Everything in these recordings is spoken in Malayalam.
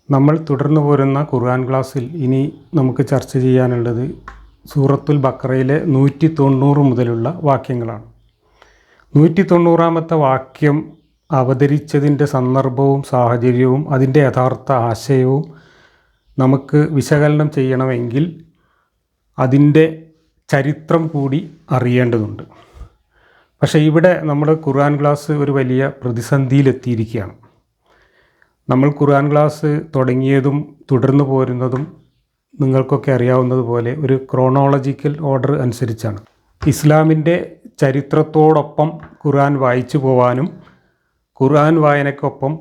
നമ്മൾ തുടർന്നു പോരുന്ന ഖുർആൻ ക്ലാസ്സിൽ ഇനി നമുക്ക് ചർച്ച ചെയ്യാനുള്ളത് സൂറത്തുൽ ബഖറയിലെ 190 മുതലുള്ള വാക്യങ്ങളാണ്. 190ാമത്തെ വാക്യം അവതരിച്ചതിൻ്റെ സന്ദർഭവും സാഹചര്യവും അതിൻ്റെ യഥാർത്ഥ ആശയവും നമുക്ക് വിശകലനം ചെയ്യണമെങ്കിൽ അതിൻ്റെ ചരിത്രം കൂടി അറിയേണ്ടതുണ്ട്. പക്ഷേ ഇവിടെ നമ്മുടെ ഖുർആൻ ക്ലാസ് ഒരു വലിയ പ്രതിസന്ധിയിലെത്തിയിരിക്കുകയാണ്. നമ്മൾ ഖുർആൻ ക്ലാസ് തുടങ്ങിയതും തുടർന്നു പോരുന്നതും നിങ്ങൾക്കൊക്കെ അറിയാവുന്നതുപോലെ ഒരു ക്രോണോളജിക്കൽ ഓർഡർ അനുസരിച്ചാണ്. ഇസ്ലാമിൻ്റെ ചരിത്രത്തോടൊപ്പം ഖുർആൻ വായിച്ചു പോവാനും ഖുർആൻ വായനയ്ക്കൊപ്പം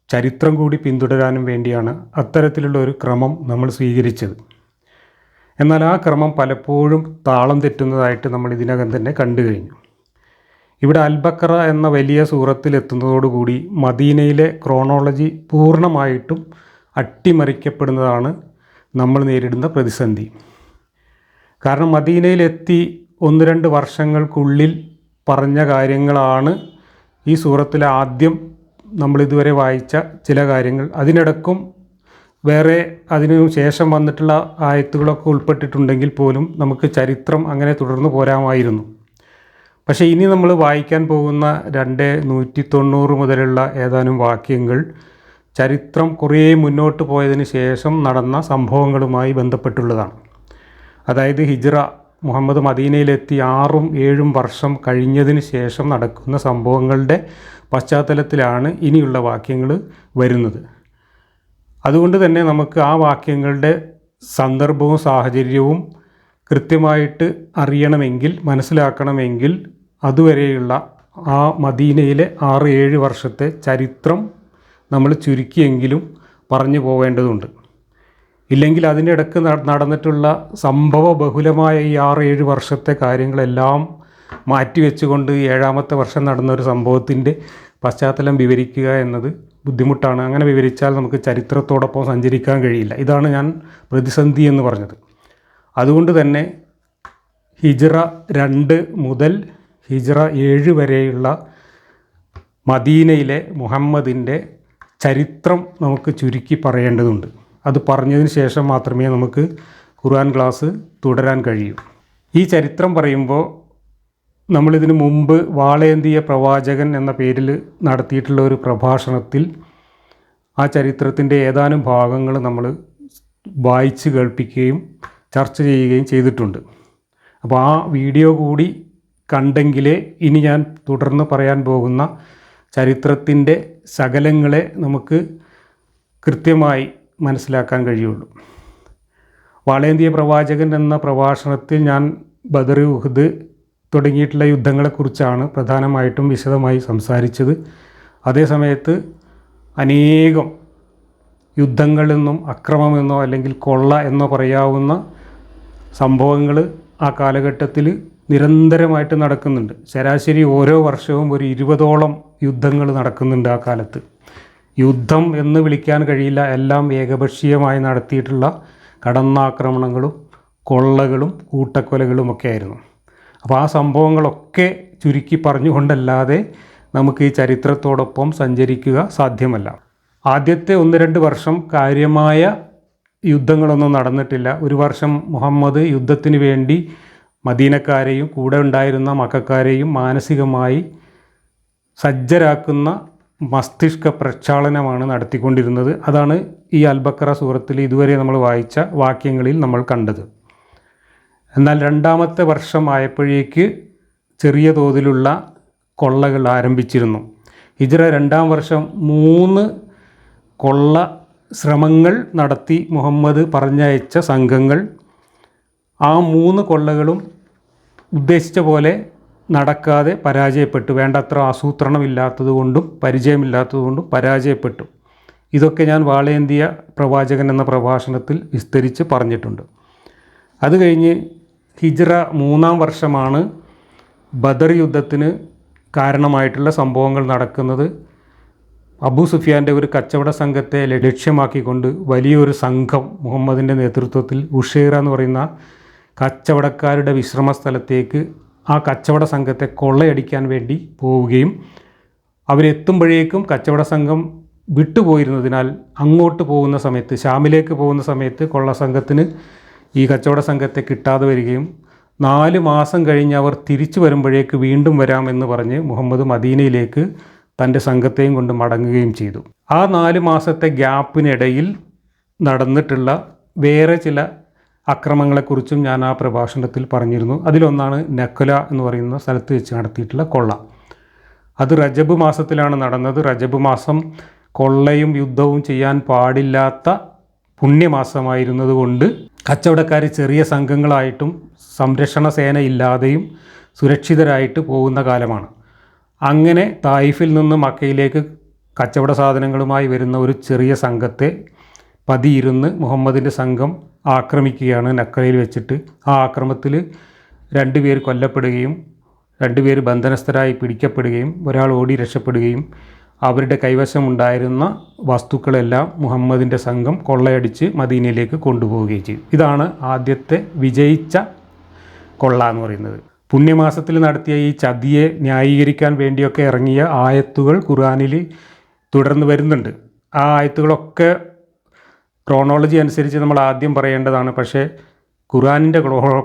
ചരിത്രം കൂടി പിന്തുടരാനും വേണ്ടിയാണ് അത്തരത്തിലുള്ള ഒരു ക്രമം നമ്മൾ സ്വീകരിച്ചത്. എന്നാൽ ആ ക്രമം പലപ്പോഴും താളം തെറ്റുന്നതായിട്ട് നമ്മൾ ഇതിനകം തന്നെ കണ്ടു കഴിഞ്ഞു. ഇവിടെ അൽ ബഖറ എന്ന വലിയ സൂറത്തിൽ എത്തുന്നതോടുകൂടി മദീനയിലെ ക്രോണോളജി പൂർണ്ണമായിട്ടും അട്ടിമറിക്കപ്പെടുന്നതാണ് നമ്മൾ നേരിടുന്ന പ്രതിസന്ധി. കാരണം മദീനയിലെത്തി 1-2 വർഷങ്ങൾക്കുള്ളിൽ പറഞ്ഞ കാര്യങ്ങളാണ് ഈ സൂറത്തിലെ ആദ്യം നമ്മളിതുവരെ വായിച്ച ചില കാര്യങ്ങൾ. അതിനിടക്കും വേറെ അതിനു ശേഷം വന്നിട്ടുള്ള ആയത്തുകളൊക്കെ ഉൾപ്പെട്ടിട്ടുണ്ടെങ്കിൽ പോലും നമുക്ക് ചരിത്രം അങ്ങനെ തുടർന്ന് പോരാമായിരുന്നു. പക്ഷേ ഇനി നമ്മൾ വായിക്കാൻ പോകുന്ന 190 മുതലുള്ള ഏതാനും വാക്യങ്ങൾ ചരിത്രം കുറേ മുന്നോട്ട് പോയതിന് ശേഷം നടന്ന സംഭവങ്ങളുമായി ബന്ധപ്പെട്ടുള്ളതാണ്. അതായത് ഹിജ്റ മുഹമ്മദ് മദീനയിലെത്തി 6-7 വർഷം കഴിഞ്ഞതിന് ശേഷം നടക്കുന്ന സംഭവങ്ങളുടെ പശ്ചാത്തലത്തിലാണ് ഇനിയുള്ള വാക്യങ്ങൾ വരുന്നത്. അതുകൊണ്ട് തന്നെ നമുക്ക് ആ വാക്യങ്ങളുടെ സന്ദർഭവും സാഹചര്യവും കൃത്യമായിട്ട് അറിയണമെങ്കിൽ, മനസ്സിലാക്കണമെങ്കിൽ അതുവരെയുള്ള ആ മദീനയിലെ 6-7 വർഷത്തെ ചരിത്രം നമ്മൾ ചുരുക്കിയെങ്കിലും പറഞ്ഞു പോവേണ്ടതുണ്ട്. ഇല്ലെങ്കിൽ അതിൻ്റെ ഇടയ്ക്ക് നടന്നിട്ടുള്ള സംഭവ ബഹുലമായ ഈ 6-7 വർഷത്തെ കാര്യങ്ങളെല്ലാം മാറ്റിവെച്ചുകൊണ്ട് 7ാമത്തെ വർഷം നടന്ന ഒരു സംഭവത്തിൻ്റെ പശ്ചാത്തലം വിവരിക്കുക എന്നത് ബുദ്ധിമുട്ടാണ്. അങ്ങനെ വിവരിച്ചാൽ നമുക്ക് ചരിത്രത്തോടൊപ്പം സഞ്ചരിക്കാൻ കഴിയില്ല. ഇതാണ് ഞാൻ പ്രതിസന്ധി എന്ന് പറഞ്ഞത്. അതുകൊണ്ട് തന്നെ ഹിജ്റ 2 മുതൽ ഹിജ്റ 7 വരെയുള്ള മദീനയിലെ മുഹമ്മദിൻ്റെ ചരിത്രം നമുക്ക് ചുരുക്കി പറയേണ്ടതുണ്ട്. അത് പറഞ്ഞതിന് ശേഷം മാത്രമേ നമുക്ക് ഖുർആൻ ക്ലാസ് തുടരാൻ കഴിയൂ. ഈ ചരിത്രം പറയുമ്പോൾ നമ്മളിതിനു മുമ്പ് വാളേന്തിയ പ്രവാചകൻ എന്ന പേരിൽ നടത്തിയിട്ടുള്ള ഒരു പ്രഭാഷണത്തിൽ ആ ചരിത്രത്തിൻ്റെ ഏതാനും ഭാഗങ്ങൾ നമ്മൾ വായിച്ച് കേൾപ്പിക്കുകയും ചർച്ച ചെയ്യുകയും ചെയ്തിട്ടുണ്ട്. അപ്പോൾ ആ വീഡിയോ കൂടി കണ്ടെങ്കിലേ ഇനി ഞാൻ തുടർന്ന് പറയാൻ പോകുന്ന ചരിത്രത്തിൻ്റെ ശകലങ്ങളെ നമുക്ക് കൃത്യമായി മനസ്സിലാക്കാൻ കഴിയുള്ളൂ. വാളേന്തിയ പ്രവാചകൻ എന്ന പ്രഭാഷണത്തിൽ ഞാൻ ബദർ, ഉഹദ് തുടങ്ങിയിട്ടുള്ള യുദ്ധങ്ങളെക്കുറിച്ചാണ് പ്രധാനമായിട്ടും വിശദമായി സംസാരിച്ചത്. അതേസമയത്ത് അനേകം യുദ്ധങ്ങളെന്നും അക്രമമെന്നോ അല്ലെങ്കിൽ കൊള്ള എന്നോ പറയാവുന്ന സംഭവങ്ങൾ ആ കാലഘട്ടത്തിൽ നിരന്തരമായിട്ട് നടക്കുന്നുണ്ട്. ശരാശരി ഓരോ വർഷവും ഒരു 20ഓളം യുദ്ധങ്ങൾ നടക്കുന്നുണ്ട് ആ കാലത്ത്. യുദ്ധം എന്ന് വിളിക്കാൻ കഴിയില്ല, എല്ലാം ഏകപക്ഷീയമായി നടത്തിയിട്ടുള്ള കടന്നാക്രമണങ്ങളും കൊള്ളകളും കൂട്ടക്കൊലകളും ഒക്കെ ആയിരുന്നു. അപ്പോൾ ആ സംഭവങ്ങളൊക്കെ ചുരുക്കി പറഞ്ഞുകൊണ്ടല്ലാതെ നമുക്ക് ഈ ചരിത്രത്തോടൊപ്പം സഞ്ചരിക്കുക സാധ്യമല്ല. ആദ്യത്തെ 1-2 വർഷം കാര്യമായ യുദ്ധങ്ങളൊന്നും നടന്നിട്ടില്ല. ഒരു വർഷം മുഹമ്മദ് യുദ്ധത്തിന് വേണ്ടി മദീനക്കാരെയും കൂടെ ഉണ്ടായിരുന്ന മക്കക്കാരെയും മാനസികമായി സജ്ജരാക്കുന്ന മസ്തിഷ്ക പ്രക്ഷാളനമാണ് നടത്തിക്കൊണ്ടിരുന്നത്. അതാണ് ഈ അൽ ബഖറ സൂറത്തിൽ ഇതുവരെ നമ്മൾ വായിച്ച വാക്യങ്ങളിൽ നമ്മൾ കണ്ടത്. എന്നാൽ 2ാമത്തെ വർഷം ആയപ്പോഴേക്ക് ചെറിയ തോതിലുള്ള കൊള്ളകൾ ആരംഭിച്ചിരുന്നു. ഹിജ്റ 2ാം വർഷം 3 കൊള്ള ശ്രമങ്ങൾ നടത്തി മുഹമ്മദ് പറഞ്ഞയച്ച സംഘങ്ങൾ. ആ 3 കൊള്ളകളും ഉദ്ദേശിച്ച പോലെ നടക്കാതെ പരാജയപ്പെട്ടു. വേണ്ടത്ര ആസൂത്രണമില്ലാത്തതുകൊണ്ടും പരിചയമില്ലാത്തതുകൊണ്ടും പരാജയപ്പെട്ടു. ഇതൊക്കെ ഞാൻ വാളേന്തിയ പ്രവാചകൻ എന്ന പ്രഭാഷണത്തിൽ വിസ്തരിച്ച് പറഞ്ഞിട്ടുണ്ട്. അത് കഴിഞ്ഞ് ഹിജ്റ 3ാം വർഷമാണ് ബദർ യുദ്ധത്തിന് കാരണമായിട്ടുള്ള സംഭവങ്ങൾ നടക്കുന്നത്. അബൂ സുഫിയാൻ്റെ ഒരു കച്ചവട സംഘത്തെ ലക്ഷ്യമാക്കിക്കൊണ്ട് വലിയൊരു സംഘം മുഹമ്മദിൻ്റെ നേതൃത്വത്തിൽ ഉഷൈറ എന്ന് പറയുന്ന കച്ചവടക്കാരുടെ വിശ്രമ സ്ഥലത്തേക്ക് ആ കച്ചവട സംഘത്തെ കൊള്ളയടിക്കാൻ വേണ്ടി പോവുകയും അവരെത്തുമ്പോഴേക്കും കച്ചവട സംഘം വിട്ടുപോയിരുന്നതിനാൽ അങ്ങോട്ട് പോകുന്ന സമയത്ത്, ഷാമിലേക്ക് പോകുന്ന സമയത്ത് കൊള്ള സംഘത്തിന് ഈ കച്ചവട സംഘത്തെ കിട്ടാതെ വരികയും 4 മാസം കഴിഞ്ഞ് അവർ തിരിച്ചു വരുമ്പോഴേക്ക് വീണ്ടും വരാമെന്ന് പറഞ്ഞ് മുഹമ്മദ് മദീനയിലേക്ക് തൻ്റെ സംഘത്തെയും കൊണ്ട് മടങ്ങുകയും ചെയ്തു. ആ 4 മാസത്തെ ഗ്യാപ്പിനിടയിൽ നടന്നിട്ടുള്ള വേറെ ചില അക്രമങ്ങളെക്കുറിച്ചും ഞാൻ ആ പ്രഭാഷണത്തിൽ പറഞ്ഞിരുന്നു. അതിലൊന്നാണ് നഖല എന്ന് പറയുന്ന സ്ഥലത്ത് വെച്ച് നടത്തിയിട്ടുള്ള കൊള്ള. അത് റജബ് മാസത്തിലാണ് നടന്നത്. റജബ് മാസം കൊള്ളയും യുദ്ധവും ചെയ്യാൻ പാടില്ലാത്ത പുണ്യമാസമായിരുന്നത് കൊണ്ട് കച്ചവടക്കാർ ചെറിയ സംഘങ്ങളായിട്ടും സംരക്ഷണ സേന ഇല്ലാതെയും സുരക്ഷിതരായിട്ട് പോകുന്ന കാലമാണ്. അങ്ങനെ തായിഫിൽ നിന്ന് മക്കയിലേക്ക് കച്ചവട സാധനങ്ങളുമായി വരുന്ന ഒരു ചെറിയ സംഘത്തെ പതിയിരുന്ന് മുഹമ്മദിൻ്റെ സംഘം ആക്രമിക്കുകയാണ് നക്കലയിൽ വെച്ചിട്ട്. ആ ആക്രമത്തിൽ 2 പേർ കൊല്ലപ്പെടുകയും 2 പേർ ബന്ധനസ്ഥരായി പിടിക്കപ്പെടുകയും ഒരാൾ ഓടി രക്ഷപ്പെടുകയും അവരുടെ കൈവശമുണ്ടായിരുന്ന വസ്തുക്കളെല്ലാം മുഹമ്മദിൻ്റെ സംഘം കൊള്ളയടിച്ച് മദീനയിലേക്ക് കൊണ്ടുപോവുകയും ചെയ്തു. ഇതാണ് ആദ്യത്തെ വിജയിച്ച കൊള്ള എന്ന് പറയുന്നത്. പുണ്യമാസത്തിൽ നടത്തിയ ഈ ചതിയെ ന്യായീകരിക്കാൻ വേണ്ടിയൊക്കെ ഇറങ്ങിയ ആയത്തുകൾ ഖുർആനിൽ തുടർന്ന് വരുന്നുണ്ട്. ആ ആയത്തുകളൊക്കെ ക്രോണോളജി അനുസരിച്ച് നമ്മൾ ആദ്യം പറയേണ്ടതാണ്. പക്ഷേ ഖുർആനിൻ്റെ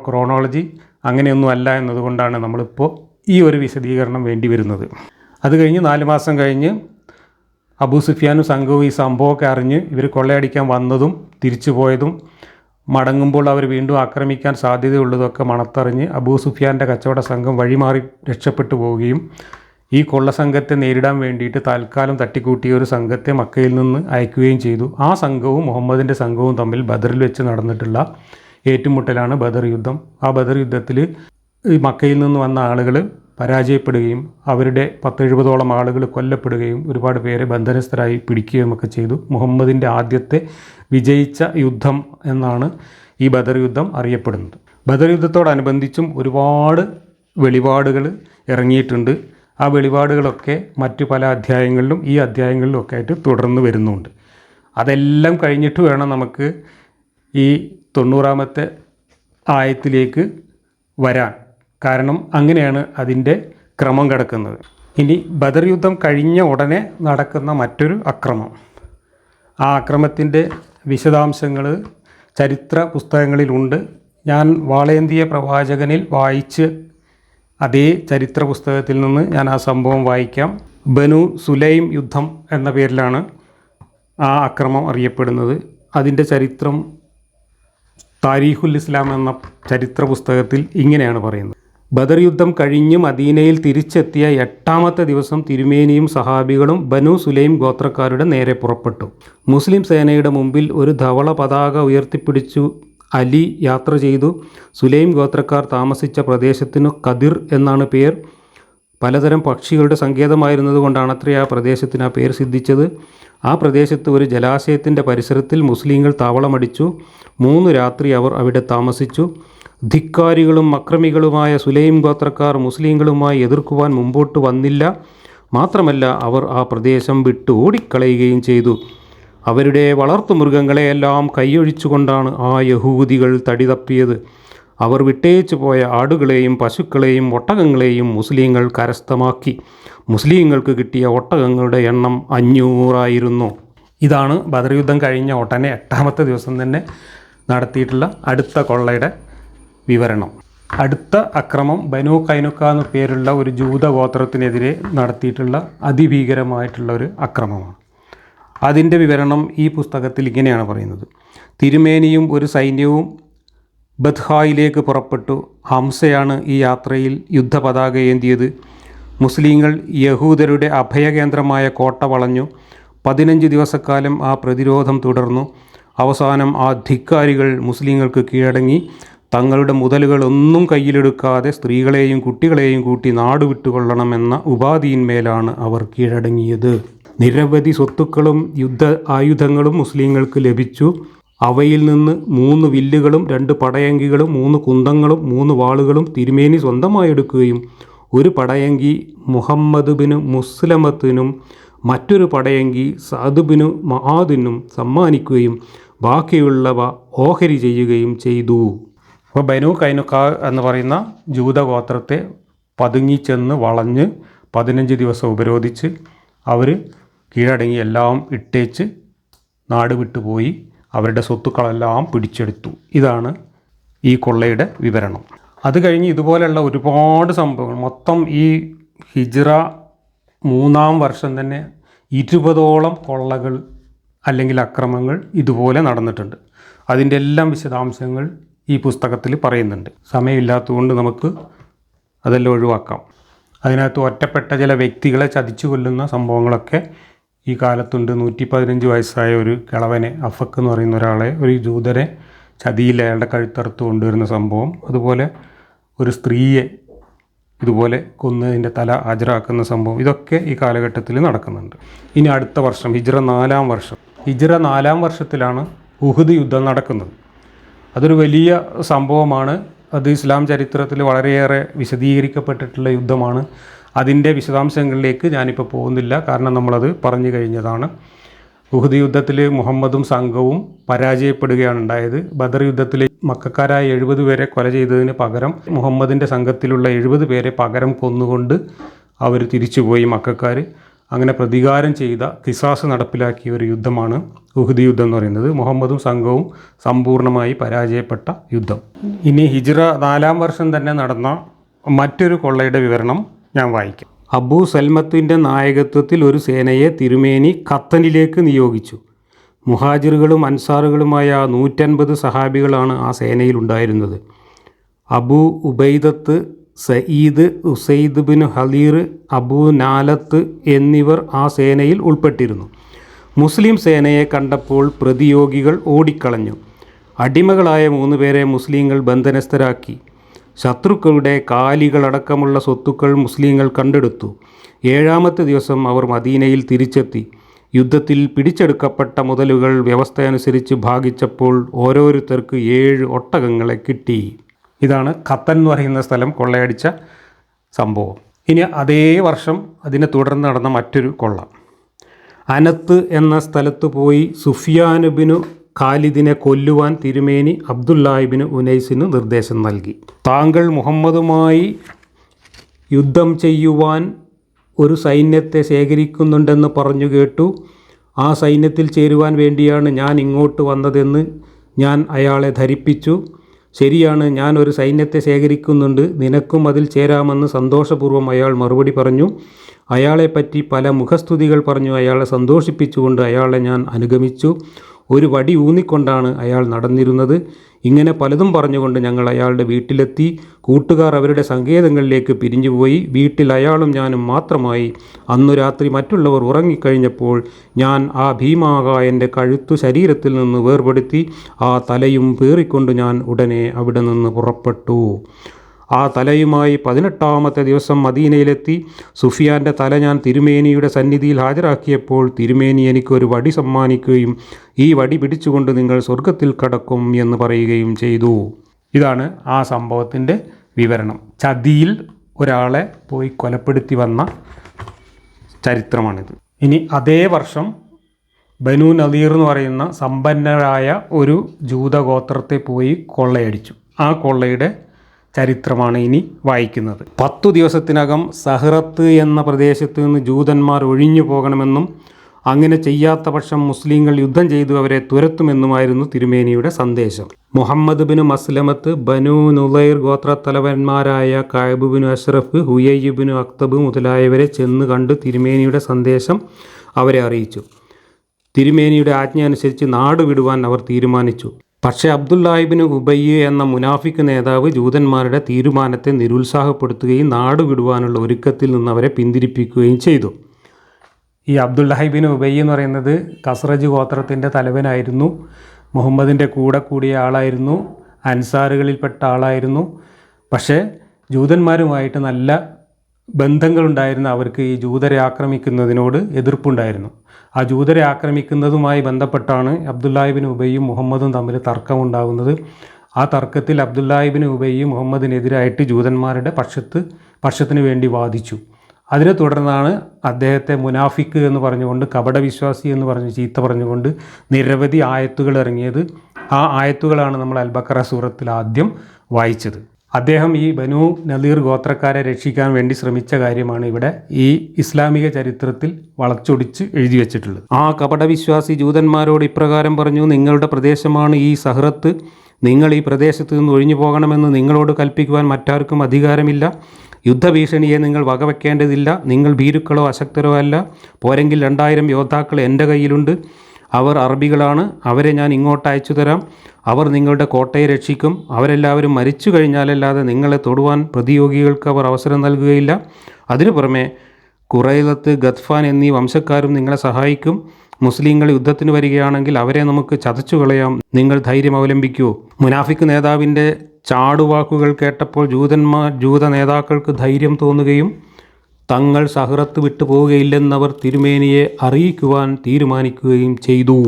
ക്രോണോളജി അങ്ങനെയൊന്നും അല്ല എന്നതുകൊണ്ടാണ് നമ്മളിപ്പോൾ ഈ ഒരു വിശദീകരണം വേണ്ടി വരുന്നത്. അത് കഴിഞ്ഞ് 4 മാസം കഴിഞ്ഞ് അബൂ സുഫിയാനും സംഘവും ഈ സംഭവമൊക്കെ അറിഞ്ഞ് ഇവർ കൊള്ളയടിക്കാൻ വന്നതും തിരിച്ചു പോയതും മടങ്ങുമ്പോൾ അവർ വീണ്ടും ആക്രമിക്കാൻ സാധ്യതയുള്ളതൊക്കെ മണത്തറിഞ്ഞ് അബൂ സുഫിയാൻ്റെ കച്ചവട സംഘം വഴിമാറി രക്ഷപ്പെട്ടു പോവുകയും ഈ കൊള്ള സംഘത്തെ നേരിടാൻ വേണ്ടിയിട്ട് തൽക്കാലം തട്ടിക്കൂട്ടിയ ഒരു സംഘത്തെ മക്കയിൽ നിന്ന് അയക്കുകയും ചെയ്തു. ആ സംഘവും മുഹമ്മദിൻ്റെ സംഘവും തമ്മിൽ ബദറിൽ വെച്ച് നടന്നിട്ടുള്ള ഏറ്റുമുട്ടലാണ് ബദർ യുദ്ധം. ആ ബദർ യുദ്ധത്തിൽ ഈ മക്കയിൽ നിന്ന് വന്ന ആളുകൾ പരാജയപ്പെടുകയും അവരുടെ 10-70ഓളം ആളുകൾ കൊല്ലപ്പെടുകയും ഒരുപാട് പേരെ ബന്ധനസ്ഥരായി പിടിക്കുകയും ഒക്കെ ചെയ്തു. മുഹമ്മദിൻ്റെ ആദ്യത്തെ വിജയിച്ച യുദ്ധം എന്നാണ് ഈ ബദർ യുദ്ധം അറിയപ്പെടുന്നത്. ബദർ യുദ്ധത്തോടനുബന്ധിച്ചും ഒരുപാട് വെളിപാടുകൾ ഇറങ്ങിയിട്ടുണ്ട്. ആ വെളിപാടുകളൊക്കെ മറ്റു പല അധ്യായങ്ങളിലും ഈ അധ്യായങ്ങളിലും ഒക്കെ ആയിട്ട് തുടർന്ന് വരുന്നുണ്ട്. അതെല്ലാം കഴിഞ്ഞിട്ട് വേണം നമുക്ക് ഈ 90ാമത്തെ ആയത്തിലേക്ക് വരാൻ. കാരണം അങ്ങനെയാണ് അതിൻ്റെ ക്രമം കിടക്കുന്നത്. ഇനി ബദർ യുദ്ധം കഴിഞ്ഞ ഉടനെ നടക്കുന്ന മറ്റൊരു അക്രമം, ആ അക്രമത്തിൻ്റെ വിശദാംശങ്ങൾ ചരിത്ര പുസ്തകങ്ങളിലുണ്ട്. ഞാൻ വാളേന്തിയ പ്രവാചകനിൽ വായിച്ച് അതേ ചരിത്ര പുസ്തകത്തിൽ നിന്ന് ഞാൻ ആ സംഭവം വായിക്കാം. ബനു സുലൈം യുദ്ധം എന്ന പേരിലാണ് ആ അക്രമം അറിയപ്പെടുന്നത്. അതിൻ്റെ ചരിത്രം താരീഖുൽ ഇസ്ലാം എന്ന ചരിത്ര പുസ്തകത്തിൽ ഇങ്ങനെയാണ് പറയുന്നത്. ബദർ യുദ്ധം കഴിഞ്ഞ് മദീനയിൽ തിരിച്ചെത്തിയ 8ാമത്തെ ദിവസം തിരുമേനിയും സഹാബികളും ബനു സുലൈം ഗോത്രക്കാരുടെ നേരെ പുറപ്പെട്ടു. മുസ്ലിം സേനയുടെ മുമ്പിൽ ഒരു ധവള പതാക ഉയർത്തിപ്പിടിച്ചു അലി യാത്ര ചെയ്തു. സുലൈം ഗോത്രക്കാർ താമസിച്ച പ്രദേശത്തിനു കദിർ എന്നാണ് പേർ. പലതരം പക്ഷികളുടെ സങ്കേതമായിരുന്നതുകൊണ്ടാണത്രേ ആ പ്രദേശത്തിന് ആ പേര് സിദ്ധിച്ചത്. ആ പ്രദേശത്ത് ഒരു ജലാശയത്തിൻ്റെ പരിസരത്തിൽ മുസ്ലിങ്ങൾ താവളമടിച്ചു. 3 രാത്രി അവർ അവിടെ താമസിച്ചു. ധിക്കാരികളും അക്രമികളുമായ സുലൈം ഗോത്രക്കാർ മുസ്ലിങ്ങളുമായി എതിർക്കുവാൻ മുമ്പോട്ട് വന്നില്ല. മാത്രമല്ല അവർ ആ പ്രദേശം വിട്ട് ഓടിക്കളയുകയും ചെയ്തു. അവരുടെ വളർത്തുമൃഗങ്ങളെയെല്ലാം കൈയൊഴിച്ചുകൊണ്ടാണ് ആ യഹൂദികൾ തടി തപ്പിയത്. അവർ വിട്ടേച്ചു പോയ ആടുകളെയും പശുക്കളെയും ഒട്ടകങ്ങളെയും മുസ്ലിങ്ങൾ കരസ്ഥമാക്കി. മുസ്ലിങ്ങൾക്ക് കിട്ടിയ ഒട്ടകങ്ങളുടെ എണ്ണം 500 ഇതാണ് ബദർ യുദ്ധം കഴിഞ്ഞ ഉടനെ 8ാമത്തെ ദിവസം തന്നെ നടത്തിയിട്ടുള്ള അടുത്ത കൊള്ളയുടെ വിവരണം. അടുത്ത അക്രമം ബനു കൈനുക്ക എന്ന പേരുള്ള ഒരു ജൂത ഗോത്രത്തിനെതിരെ നടത്തിയിട്ടുള്ള അതിഭീകരമായിട്ടുള്ള ഒരു അക്രമമാണ്. അതിൻ്റെ വിവരണം ഈ പുസ്തകത്തിൽ ഇങ്ങനെയാണ് പറയുന്നത്. തിരുമേനിയും ഒരു സൈന്യവും ബദ്ഹായിലേക്ക് പുറപ്പെട്ടു. ഹംസയാണ് ഈ യാത്രയിൽ യുദ്ധപതാക ഏന്തിയത്. മുസ്ലിങ്ങൾ യഹൂദരുടെ അഭയകേന്ദ്രമായ കോട്ട വളഞ്ഞു. 15 ദിവസക്കാലം ആ പ്രതിരോധം തുടർന്നു. അവസാനം ആ ധിക്കാരികൾ മുസ്ലിങ്ങൾക്ക് കീഴടങ്ങി. തങ്ങളുടെ മുതലുകളൊന്നും കയ്യിലെടുക്കാതെ സ്ത്രീകളെയും കുട്ടികളെയും കൂട്ടി നാട് വിട്ടുകൊള്ളണമെന്ന ഉപാധിയിന്മേലാണ് അവർ കീഴടങ്ങിയത്. നിരവധി സ്വത്തുക്കളും യുദ്ധ ആയുധങ്ങളും മുസ്ലിങ്ങൾക്ക് ലഭിച്ചു. അവയിൽ നിന്ന് 3 വില്ലുകളും 2 പടയങ്കികളും 3 കുന്തങ്ങളും 3 വാളുകളും തിരുമേനി സ്വന്തമായി എടുക്കുകയും ഒരു പടയങ്കി മുഹമ്മദ് ബിനു മുസ്ലമത്തിനും മറ്റൊരു പടയങ്കി സഅദ് ബിനു മആദിനും സമ്മാനിക്കുകയും ബാക്കിയുള്ളവ ഓഹരി ചെയ്യുകയും ചെയ്തു. അപ്പോൾ ബനു കൈനുക്ക എന്ന് പറയുന്ന ജൂതഗോത്രത്തെ പതുങ്ങിച്ചെന്ന് വളഞ്ഞ് 15 ദിവസം ഉപരോധിച്ച് അവർ കീഴടങ്ങി എല്ലാം ഇട്ടേച്ച് നാട് വിട്ടുപോയി അവരുടെ സ്വത്തുക്കളെല്ലാം പിടിച്ചെടുത്തു. ഇതാണ് ഈ കൊള്ളയുടെ വിവരണം. അത് കഴിഞ്ഞ് ഇതുപോലെയുള്ള ഒരുപാട് സംഭവങ്ങൾ, മൊത്തം ഈ ഹിജ്റ 3-ാം വർഷം തന്നെ 20ഓളം കൊള്ളകൾ അല്ലെങ്കിൽ അക്രമങ്ങൾ ഇതുപോലെ നടന്നിട്ടുണ്ട്. അതിൻ്റെ എല്ലാം വിശദാംശങ്ങൾ ഈ പുസ്തകത്തിൽ പറയുന്നുണ്ട്. സമയമില്ലാത്തതുകൊണ്ട് നമുക്ക് അതെല്ലാം ഒഴിവാക്കാം. അതിനകത്ത് ഒറ്റപ്പെട്ട ചില വ്യക്തികളെ ചതിച്ചു കൊല്ലുന്ന സംഭവങ്ങളൊക്കെ ഈ കാലത്തുണ്ട്. 115 വയസ്സായ ഒരു കിളവനെ, അഫക്ക് എന്ന് പറയുന്ന ഒരാളെ, ഒരു ജൂതരെ ചതിയിൽ അയാളുടെ കഴുത്തറുത്ത് കൊണ്ടുവരുന്ന സംഭവം, അതുപോലെ ഒരു സ്ത്രീയെ ഇതുപോലെ കൊന്നതിൻ്റെ തല ഹാജരാക്കുന്ന സംഭവം, ഇതൊക്കെ ഈ കാലഘട്ടത്തിൽ നടക്കുന്നുണ്ട്. ഇനി അടുത്ത വർഷം ഹിജ്റ 4-ാം വർഷം, ഹിജ്റ 4-ാം വർഷത്തിലാണ് ഉഹുദ് യുദ്ധം നടക്കുന്നത്. അതൊരു വലിയ സംഭവമാണ്. അത് ഇസ്ലാം ചരിത്രത്തിൽ വളരെയേറെ വിശദീകരിക്കപ്പെട്ടിട്ടുള്ള യുദ്ധമാണ്. അതിൻ്റെ വിശദാംശങ്ങളിലേക്ക് ഞാനിപ്പോൾ പോകുന്നില്ല, കാരണം നമ്മളത് പറഞ്ഞു കഴിഞ്ഞതാണ്. ഉഹുദ് യുദ്ധത്തിൽ മുഹമ്മദും സംഘവും പരാജയപ്പെടുകയാണ് ഉണ്ടായത്. ബദർ യുദ്ധത്തിൽ മക്കക്കാരായ 70 പേരെ കൊല ചെയ്തതിന് പകരം മുഹമ്മദിൻ്റെ സംഘത്തിലുള്ള 70 പേരെ പകരം കൊന്നുകൊണ്ട് അവർ തിരിച്ചുപോയി മക്കക്കാർ. അങ്ങനെ പ്രതികാരം ചെയ്ത ഖിസാസ് നടപ്പിലാക്കിയ ഒരു യുദ്ധമാണ് ഉഹുദ് യുദ്ധം എന്ന് പറയുന്നത്. മുഹമ്മദും സംഘവും സമ്പൂർണ്ണമായി പരാജയപ്പെട്ട യുദ്ധം. ഇനി ഹിജ്റ 4-ാം വർഷം തന്നെ നടന്ന മറ്റൊരു കൊള്ളയുടെ വിവരണം ഞാൻ വായിക്കാം. അബൂ സൽമത്തിൻ്റെ നായകത്വത്തിൽ ഒരു സേനയെ തിരുമേനി ഖത്തനിലേക്ക് നിയോഗിച്ചു. മുഹാജിറുകളും അൻസാറുകളുമായ 150 സഹാബികളാണ് ആ സേനയിൽ ഉണ്ടായിരുന്നത്. അബൂ ഉബൈദത്ത്, സയീദ്, ഉസൈദ് ബിൻ ഹലീർ, അബൂ നാലത്ത് എന്നിവർ ആ സേനയിൽ ഉൾപ്പെട്ടിരുന്നു. മുസ്ലിം സേനയെ കണ്ടപ്പോൾ പ്രതിയോഗികൾ ഓടിക്കളഞ്ഞു. അടിമകളായ 3 പേരെ മുസ്ലിങ്ങൾ ബന്ധനസ്ഥരാക്കി. ശത്രുക്കളുടെ കാലികളടക്കമുള്ള സ്വത്തുക്കൾ മുസ്ലിങ്ങൾ കണ്ടെടുത്തു. 7-ാമത്തെ ദിവസം അവർ മദീനയിൽ തിരിച്ചെത്തി. യുദ്ധത്തിൽ പിടിച്ചെടുക്കപ്പെട്ട മുതലുകൾ വ്യവസ്ഥയനുസരിച്ച് ഭാഗിച്ചപ്പോൾ ഓരോരുത്തർക്ക് 7 ഒട്ടകങ്ങളെ കിട്ടി. ഇതാണ് ഖത്തൻ എന്ന് പറയുന്ന സ്ഥലം കൊള്ളയടിച്ച സംഭവം. ഇനി അതേ വർഷം അതിനെ തുടർന്ന് നടന്ന മറ്റൊരു കൊള്ള. അനത്ത് എന്ന സ്ഥലത്ത് പോയി സുഫിയാനുബിനു ഖാലിദിനെ കൊല്ലുവാൻ തിരുമേനി അബ്ദുല്ലാഹിബിന് ഉനൈസിന് നിർദ്ദേശം നൽകി. താങ്കൾ മുഹമ്മദുമായി യുദ്ധം ചെയ്യുവാൻ ഒരു സൈന്യത്തെ ശേഖരിക്കുന്നുണ്ടെന്ന് പറഞ്ഞു കേട്ടു. ആ സൈന്യത്തിൽ ചേരുവാൻ വേണ്ടിയാണ് ഞാൻ ഇങ്ങോട്ട് വന്നതെന്ന് ഞാൻ അയാളെ ധരിപ്പിച്ചു. ശരിയാണ്, ഞാൻ ഒരു സൈന്യത്തെ ശേഖരിക്കുന്നുണ്ട്, നിനക്കും അതിൽ ചേരാമെന്ന് സന്തോഷപൂർവ്വം അയാൾ മറുപടി പറഞ്ഞു. അയാളെപ്പറ്റി പല മുഖസ്തുതികൾ പറഞ്ഞു അയാളെ സന്തോഷിപ്പിച്ചുകൊണ്ട് അയാളെ ഞാൻ അനുഗമിച്ചു. ഒരു വടി ഊന്നിക്കൊണ്ടാണ് അയാൾ നടന്നിരുന്നത്. ഇങ്ങനെ പലതും പറഞ്ഞുകൊണ്ട് ഞങ്ങൾ അയാളുടെ വീട്ടിലെത്തി. കൂട്ടുകാർ അവരുടെ സങ്കേതങ്ങളിലേക്ക് പിരിഞ്ഞുപോയി. വീട്ടിൽ അയാളും ഞാനും മാത്രമായി. അന്നു രാത്രി മറ്റുള്ളവർ ഉറങ്ങിക്കഴിഞ്ഞപ്പോൾ ഞാൻ ആ ഭീമാകായൻ്റെ കഴുത്തു ശരീരത്തിൽ നിന്ന് വേർപെടുത്തി ആ തലയും പേറിക്കൊണ്ട് ഞാൻ ഉടനെ അവിടെ നിന്ന് പുറപ്പെട്ടു. ആ തലയുമായി 18-ാമത്തെ ദിവസം മദീനയിലെത്തി. സുഫിയാൻ്റെ തല ഞാൻ തിരുമേനിയുടെ സന്നിധിയിൽ ഹാജരാക്കിയപ്പോൾ തിരുമേനി എനിക്കൊരു വടി സമ്മാനിക്കുകയും ഈ വടി പിടിച്ചുകൊണ്ട് നിങ്ങൾ സ്വർഗത്തിൽ കടക്കും എന്ന് പറയുകയും ചെയ്തു. ഇതാണ് ആ സംഭവത്തിൻ്റെ വിവരണം. ചതിയിൽ ഒരാളെ പോയി കൊലപ്പെടുത്തി വന്ന ചരിത്രമാണിത്. ഇനി അതേ വർഷം ബനു നദീർ എന്ന് പറയുന്ന സമ്പന്നരായ ഒരു ജൂതഗോത്രത്തെ പോയി കൊള്ളയടിച്ചു. ആ കൊള്ളയുടെ ചരിത്രമാണ് ഇനി വായിക്കുന്നത്. 10 ദിവസത്തിനകം സഹ്റത്ത് എന്ന പ്രദേശത്ത് നിന്ന് ജൂതന്മാർ ഒഴിഞ്ഞു പോകണമെന്നും അങ്ങനെ ചെയ്യാത്ത പക്ഷം മുസ്ലിങ്ങൾ യുദ്ധം ചെയ്തു അവരെ തുരത്തുമെന്നുമായിരുന്നു തിരുമേനിയുടെ സന്ദേശം. മുഹമ്മദ് ബിൻ മസ്ലമത്ത്, ബനു നുളൈർ ഗോത്രത്തലവന്മാരായ കഅബ് ബിൻ അഷ്റഫ്, ഹുയൈ ബിൻ അഖ്തബ് മുതലായവരെ ചെന്ന് കണ്ട് തിരുമേനിയുടെ സന്ദേശം അവരെ അറിയിച്ചു. തിരുമേനിയുടെ ആജ്ഞ അനുസരിച്ച് നാട് വിടുവാൻ അവർ തീരുമാനിച്ചു. പക്ഷേ അബ്ദുല്ലാഹിബിൻ ഉബയ്യ് എന്ന മുനാഫിക്ക് നേതാവ് ജൂതന്മാരുടെ തീരുമാനത്തെ നിരുത്സാഹപ്പെടുത്തുകയും നാട് വിടുവാനുള്ള ഒരുക്കത്തിൽ നിന്ന് അവരെ പിന്തിരിപ്പിക്കുകയും ചെയ്തു. ഈ അബ്ദുല്ലാഹിബിൻ ഉബയ്യ് എന്ന് പറയുന്നത് ഖസ്റജ് ഗോത്രത്തിൻ്റെ തലവനായിരുന്നു. മുഹമ്മദിൻ്റെ കൂടെ കൂടിയ ആളായിരുന്നു. അൻസാറുകളിൽപ്പെട്ട ആളായിരുന്നു. പക്ഷേ ജൂതന്മാരുമായിട്ട് നല്ല ബന്ധങ്ങളുണ്ടായിരുന്ന അവർക്ക് ഈ ജൂതരെ ആക്രമിക്കുന്നതിനോട് എതിർപ്പുണ്ടായിരുന്നു. ആ ജൂതരെ ആക്രമിക്കുന്നതുമായി ബന്ധപ്പെട്ടാണ് അബ്ദുല്ലാഹിബിൻ ഉബയ്യും മുഹമ്മദും തമ്മിൽ തർക്കമുണ്ടാകുന്നത്. ആ തർക്കത്തിൽ അബ്ദുല്ലാഹിബിൻ ഉബയ്യ് മുഹമ്മദിനെതിരായിട്ട് ജൂതന്മാരുടെ പക്ഷത്തിന് വേണ്ടി വാദിച്ചു. അതിനെ തുടർന്നാണ് അദ്ദേഹത്തെ മുനാഫിക്ക് എന്ന് പറഞ്ഞുകൊണ്ട്, കപടവിശ്വാസി എന്ന് പറഞ്ഞ് ചീത്ത പറഞ്ഞുകൊണ്ട് നിരവധി ആയത്തുകൾ ഇറങ്ങിയത്. ആ ആയത്തുകളാണ് നമ്മൾ അൽ ബഖറ സൂറത്തിൽ ആദ്യം വായിച്ചത്. അദ്ദേഹം ഈ ബനു നദീർ ഗോത്രക്കാരെ രക്ഷിക്കാൻ വേണ്ടി ശ്രമിച്ച കാര്യമാണ് ഇവിടെ ഈ ഇസ്ലാമിക ചരിത്രത്തിൽ വളച്ചൊടിച്ച് എഴുതി വച്ചിട്ടുള്ളത്. ആ കപടവിശ്വാസി ജൂതന്മാരോട് ഇപ്രകാരം പറഞ്ഞു: നിങ്ങളുടെ പ്രദേശമാണ് ഈ സഹ്റത്ത്. നിങ്ങൾ ഈ പ്രദേശത്ത് നിന്ന് ഒഴിഞ്ഞു പോകണമെന്ന് നിങ്ങളോട് കൽപ്പിക്കുവാൻ മറ്റാർക്കും അധികാരമില്ല. യുദ്ധഭീഷണിയെ നിങ്ങൾ വകവെക്കേണ്ടതില്ല. നിങ്ങൾ ഭീരുക്കളോ അശക്തരോ അല്ല. പോരെങ്കിൽ 2000 യോദ്ധാക്കൾ എൻ്റെ കയ്യിലുണ്ട്. അവർ അറബികളാണ്. അവരെ ഞാൻ ഇങ്ങോട്ട് അയച്ചു തരാം. അവർ നിങ്ങളുടെ കോട്ടയെ രക്ഷിക്കും. അവരെല്ലാവരും മരിച്ചു കഴിഞ്ഞാലല്ലാതെ നിങ്ങളെ തൊടുവാൻ പ്രതിയോഗികൾക്ക് അവർ അവസരം നൽകുകയില്ല. അതിനു പുറമെ ഖുറൈലത്ത്, ഗത്ഫാൻ എന്നീ വംശക്കാരും നിങ്ങളെ സഹായിക്കും. മുസ്ലിങ്ങൾ യുദ്ധത്തിന് വരികയാണെങ്കിൽ അവരെ നമുക്ക് ചതച്ചു കളയാം. നിങ്ങൾ ധൈര്യം അവലംബിക്കൂ. മുനാഫിക്ക് നേതാവിൻ്റെ ചാടുവാക്കുകൾ കേട്ടപ്പോൾ ജൂത നേതാക്കൾക്ക് ധൈര്യം തോന്നുകയും തങ്ങൾ സഹ്റത്ത് വിട്ടു പോവുകയില്ലെന്നവർ തിരുമേനിയെ അറിയിക്കുവാൻ തീരുമാനിക്കുകയും ചെയ്തു.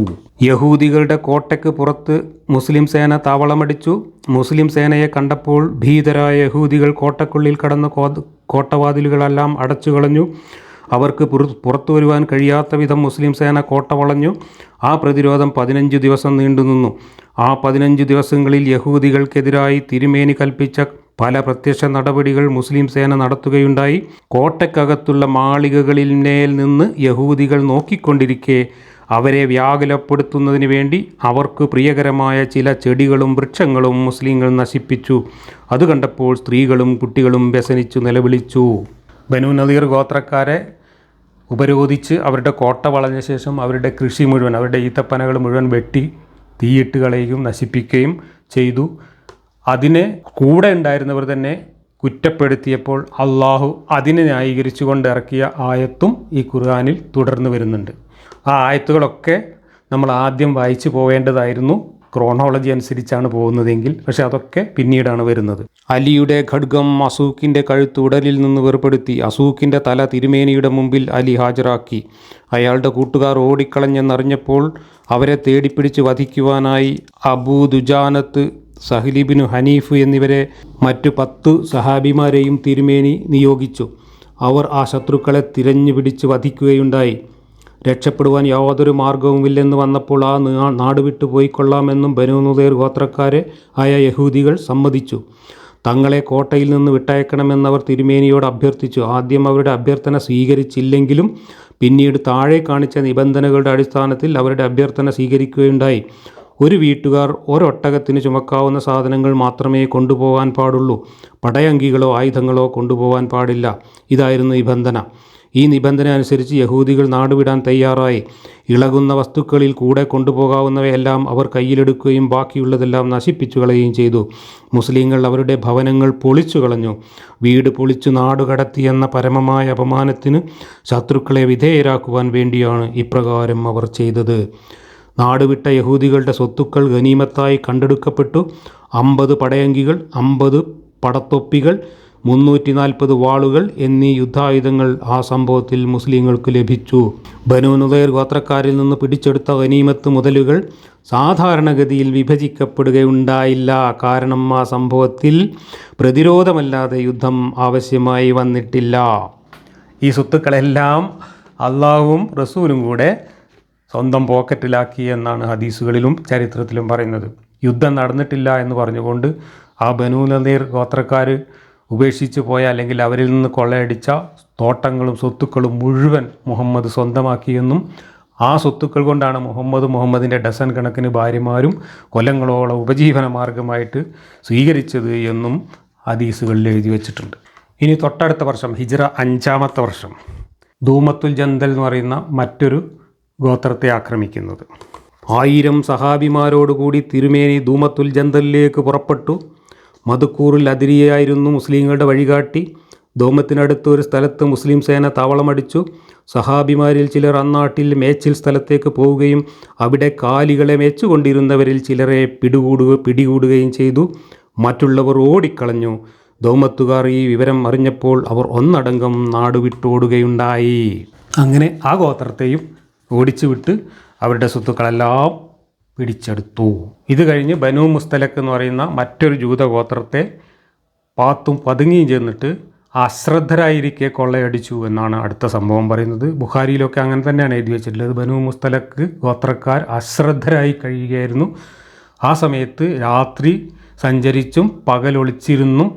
യഹൂദികളുടെ കോട്ടയ്ക്ക് പുറത്ത് മുസ്ലിം സേന താവളമടിച്ചു. മുസ്ലിം സേനയെ കണ്ടപ്പോൾ ഭീതരായ യഹൂദികൾ കോട്ടക്കുള്ളിൽ കടന്ന് കോട്ടവാതിലുകളെല്ലാം അടച്ചു കളഞ്ഞു. അവർക്ക് പുറത്തു വരുവാൻ കഴിയാത്ത വിധം മുസ്ലിം സേന കോട്ട വളഞ്ഞു. ആ പ്രതിരോധം 15 ദിവസം നീണ്ടുനിന്നു. ആ 15 ദിവസങ്ങളിൽ യഹൂദികൾക്കെതിരായി തിരുമേനി കൽപ്പിച്ച പല പ്രത്യക്ഷ നടപടികൾ മുസ്ലിം സേന നടത്തുകയുണ്ടായി. കോട്ടയ്ക്കകത്തുള്ള മാളികകളിന്മേൽ നിന്ന് യഹൂദികൾ നോക്കിക്കൊണ്ടിരിക്കെ അവരെ വ്യാകുലപ്പെടുത്തുന്നതിന് വേണ്ടി അവർക്ക് പ്രിയകരമായ ചില ചെടികളും വൃക്ഷങ്ങളും മുസ്ലിങ്ങൾ നശിപ്പിച്ചു. അത് കണ്ടപ്പോൾ സ്ത്രീകളും കുട്ടികളും വ്യസനിച്ചു നിലവിളിച്ചു. ബനു നദീർ ഗോത്രക്കാരെ ഉപരോധിച്ച് അവരുടെ കോട്ട വളഞ്ഞ ശേഷം അവരുടെ കൃഷി മുഴുവൻ, അവരുടെ ഈത്തപ്പനകൾ മുഴുവൻ വെട്ടി തീയിട്ട് കളയുകയും നശിപ്പിക്കുകയും ചെയ്തു. അതിനെ കൂടെ ഉണ്ടായിരുന്നവർ തന്നെ കുറ്റപ്പെടുത്തിയപ്പോൾ അള്ളാഹു അതിനെ ന്യായീകരിച്ചുകൊണ്ട് ഇറക്കിയ ആയത്തും ഈ ഖുർആനിൽ തുടർന്ന് വരുന്നുണ്ട്. ആ ആയത്തുകളൊക്കെ നമ്മൾ ആദ്യം വായിച്ചു പോവേണ്ടതായിരുന്നു. ക്രോണോളജി അനുസരിച്ചാണ് പോകുന്നതെങ്കിൽ, പക്ഷെ അതൊക്കെ പിന്നീടാണ് വരുന്നത്. അലിയുടെ ഖഡ്ഗം അസൂക്കിൻ്റെ കഴുത്ത് ഉടലിൽ നിന്ന് വേർപെടുത്തി അസൂക്കിൻ്റെ തല തിരുമേനിയുടെ മുമ്പിൽ അലി ഹാജരാക്കി. അയാളുടെ കൂട്ടുകാർ ഓടിക്കളഞ്ഞെന്നറിഞ്ഞപ്പോൾ അവരെ തേടിപ്പിടിച്ച് വധിക്കുവാനായി അബൂ ദുജാനത്ത്, സഹ്ലിബിനു ഹനീഫ് എന്നിവരെ മറ്റു 10 സഹാബിമാരെയും തിരുമേനി നിയോഗിച്ചു. അവർ ആ ശത്രുക്കളെ തിരഞ്ഞു പിടിച്ച് വധിക്കുകയുണ്ടായി. രക്ഷപ്പെടുവാൻ യാതൊരു മാർഗവുമില്ലെന്ന് വന്നപ്പോൾ ആ നാട് വിട്ടു പോയിക്കൊള്ളാമെന്നും ബനു നദീർ ഗോത്രക്കാരെ ആയ യഹൂദികൾ സമ്മതിച്ചു. തങ്ങളെ കോട്ടയിൽ നിന്ന് വിട്ടയക്കണമെന്നവർ തിരുമേനിയോട് അഭ്യർത്ഥിച്ചു. ആദ്യം അവരുടെ അഭ്യർത്ഥന സ്വീകരിച്ചില്ലെങ്കിലും പിന്നീട് താഴെ കാണിച്ച നിബന്ധനകളുടെ അടിസ്ഥാനത്തിൽ അവരുടെ അഭ്യർത്ഥന സ്വീകരിക്കുകയുണ്ടായി. ഒരു വീട്ടുകാർ ഒരൊട്ടകത്തിന് ചുമക്കാവുന്ന സാധനങ്ങൾ മാത്രമേ കൊണ്ടുപോകാൻ പാടുള്ളൂ. പടയങ്കികളോ ആയുധങ്ങളോ കൊണ്ടുപോകാൻ പാടില്ല. ഇതായിരുന്നു നിബന്ധന. ഈ നിബന്ധന അനുസരിച്ച് യഹൂദികൾ നാടുവിടാൻ തയ്യാറായി. ഇളകുന്ന വസ്തുക്കളിൽ കൂടെ കൊണ്ടുപോകാവുന്നവയെല്ലാം അവർ കയ്യിലെടുക്കുകയും ബാക്കിയുള്ളതെല്ലാം നശിപ്പിച്ചു കളയുകയും ചെയ്തു. മുസ്ലിങ്ങൾ അവരുടെ ഭവനങ്ങൾ പൊളിച്ചു കളഞ്ഞു. വീട് പൊളിച്ചു നാടുകടത്തിയെന്ന പരമമായ അപമാനത്തിന് ശത്രുക്കളെ വിധേയരാക്കുവാൻ വേണ്ടിയാണ് ഇപ്രകാരം അവർ ചെയ്തത്. നാടുവിട്ട യഹൂദികളുടെ സ്വത്തുക്കൾ ഗനീമത്തായി കണ്ടെടുക്കപ്പെട്ടു. 50 പടയങ്കികൾ, 50 പടത്തൊപ്പികൾ, 340 വാളുകൾ എന്നീ യുദ്ധായുധങ്ങൾ ആ സംഭവത്തിൽ മുസ്ലിങ്ങൾക്ക് ലഭിച്ചു. ബനു നദീർ ഗോത്രക്കാരിൽ നിന്ന് പിടിച്ചെടുത്ത ഗനീമത്ത് മുതലുകൾ സാധാരണഗതിയിൽ വിഭജിക്കപ്പെടുകയുണ്ടായില്ല. കാരണം ആ സംഭവത്തിൽ പ്രതിരോധമല്ലാതെ യുദ്ധം ആവശ്യമായി വന്നിട്ടില്ല. ഈ സ്വത്തുക്കളെല്ലാം അള്ളാഹുവും റസൂലും കൂടെ സ്വന്തം പോക്കറ്റിലാക്കി എന്നാണ് ഹദീസുകളിലും ചരിത്രത്തിലും പറയുന്നത്. യുദ്ധം നടന്നിട്ടില്ല എന്ന് പറഞ്ഞുകൊണ്ട് ആ ബനു നദീർ ഗോത്രക്കാർ ഉപേക്ഷിച്ച് പോയ, അല്ലെങ്കിൽ അവരിൽ നിന്ന് കൊള്ളയടിച്ച തോട്ടങ്ങളും സ്വത്തുക്കളും മുഴുവൻ മുഹമ്മദ് സ്വന്തമാക്കിയെന്നും ആ സ്വത്തുക്കൾ കൊണ്ടാണ് മുഹമ്മദിൻ്റെ ഡസൻ കണക്കിന് ഭാര്യമാരും കൊല്ലങ്ങളോളം ഉപജീവന മാർഗമായിട്ട് സ്വീകരിച്ചത് എന്നും ഹദീസുകളിൽ എഴുതി വച്ചിട്ടുണ്ട്. ഇനി തൊട്ടടുത്ത വർഷം ഹിജ്റ 5-ാമത്തെ വർഷം ധൂമത്തുൽ ജന്തൽ എന്ന് പറയുന്ന മറ്റൊരു ഗോത്രത്തെ ആക്രമിക്കുന്നത്. 1000 സഹാബിമാരോടുകൂടി തിരുമേനി ധൂമത്തുൽ ജന്തലിലേക്ക് പുറപ്പെട്ടു. മധുക്കൂറിൽ അതിരിയായിരുന്നു മുസ്ലിങ്ങളുടെ വഴികാട്ടി. ധൂമത്തിനടുത്ത് ഒരു സ്ഥലത്ത് മുസ്ലിം സേന താവളമടിച്ചു. സഹാബിമാരിൽ ചിലർ അന്നാട്ടിൽ മേച്ചിൽ സ്ഥലത്തേക്ക് പോവുകയും അവിടെ കാലികളെ മേച്ചുകൊണ്ടിരുന്നവരിൽ ചിലരെ പിടികൂടുകയും ചെയ്തു. മറ്റുള്ളവർ ഓടിക്കളഞ്ഞു. ധൂമത്തുകാർ ഈ വിവരം അറിഞ്ഞപ്പോൾ അവർ ഒന്നടങ്കം നാടുവിട്ടോടുകയുണ്ടായി. അങ്ങനെ ആ ഗോത്രത്തെയും ഓടിച്ചു വിട്ട് അവരുടെ സ്വത്തുക്കളെല്ലാം പിടിച്ചെടുത്തു. ഇത് കഴിഞ്ഞ് ബനു മുസ്തലക്ക് എന്ന് പറയുന്ന മറ്റൊരു ജൂതഗോത്രത്തെ പാത്തും പതുങ്ങിയും ചെന്നിട്ട് അശ്രദ്ധരായിരിക്കെ കൊള്ളയടിച്ചു എന്നാണ് അടുത്ത സംഭവം പറയുന്നത്. ബുഖാരിയിലൊക്കെ അങ്ങനെ തന്നെയാണ് എഴുതി വെച്ചിട്ടുള്ളത്. ബനു മുസ്തലക്ക് ഗോത്രക്കാർ അശ്രദ്ധരായി കഴിയുകയായിരുന്നു. ആ സമയത്ത് രാത്രി സഞ്ചരിച്ചും പകലൊളിച്ചിരുന്നും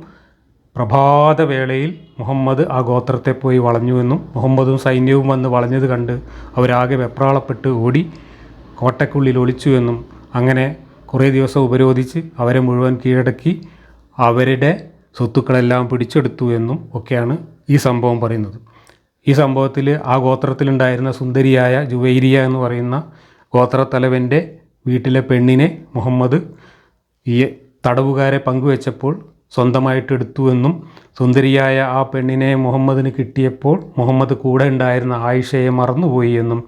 പ്രഭാതവേളയിൽ മുഹമ്മദ് ആ ഗോത്രത്തെ പോയി വളഞ്ഞുവെന്നും മുഹമ്മദും സൈന്യവും വന്ന് വളഞ്ഞത് കണ്ട് അവരാകെ വെപ്രാളപ്പെട്ട് ഓടി കോട്ടയ്ക്കുള്ളിൽ ഒളിച്ചുവെന്നും അങ്ങനെ കുറേ ദിവസം ഉപരോധിച്ച് അവരെ മുഴുവൻ കീഴടക്കി അവരുടെ സ്വത്തുക്കളെല്ലാം പിടിച്ചെടുത്തു എന്നും ഒക്കെയാണ് ഈ സംഭവം പറയുന്നത്. ഈ സംഭവത്തിൽ ആ ഗോത്രത്തിലുണ്ടായിരുന്ന സുന്ദരിയായ ജുവൈരിയ എന്ന് പറയുന്ന ഗോത്രത്തലവൻ്റെ വീട്ടിലെ പെണ്ണിനെ മുഹമ്മദ് ഈ തടവുകാരെ പങ്കുവെച്ചപ്പോൾ സ്വന്തമായിട്ട് എടുത്തുവെന്നും സുന്ദരിയായ ആ പെണ്ണിനെ മുഹമ്മദിന് കിട്ടിയപ്പോൾ മുഹമ്മദ് കൂടെ ഉണ്ടായിരുന്ന ആയിഷയെ മറന്നുപോയി എന്നും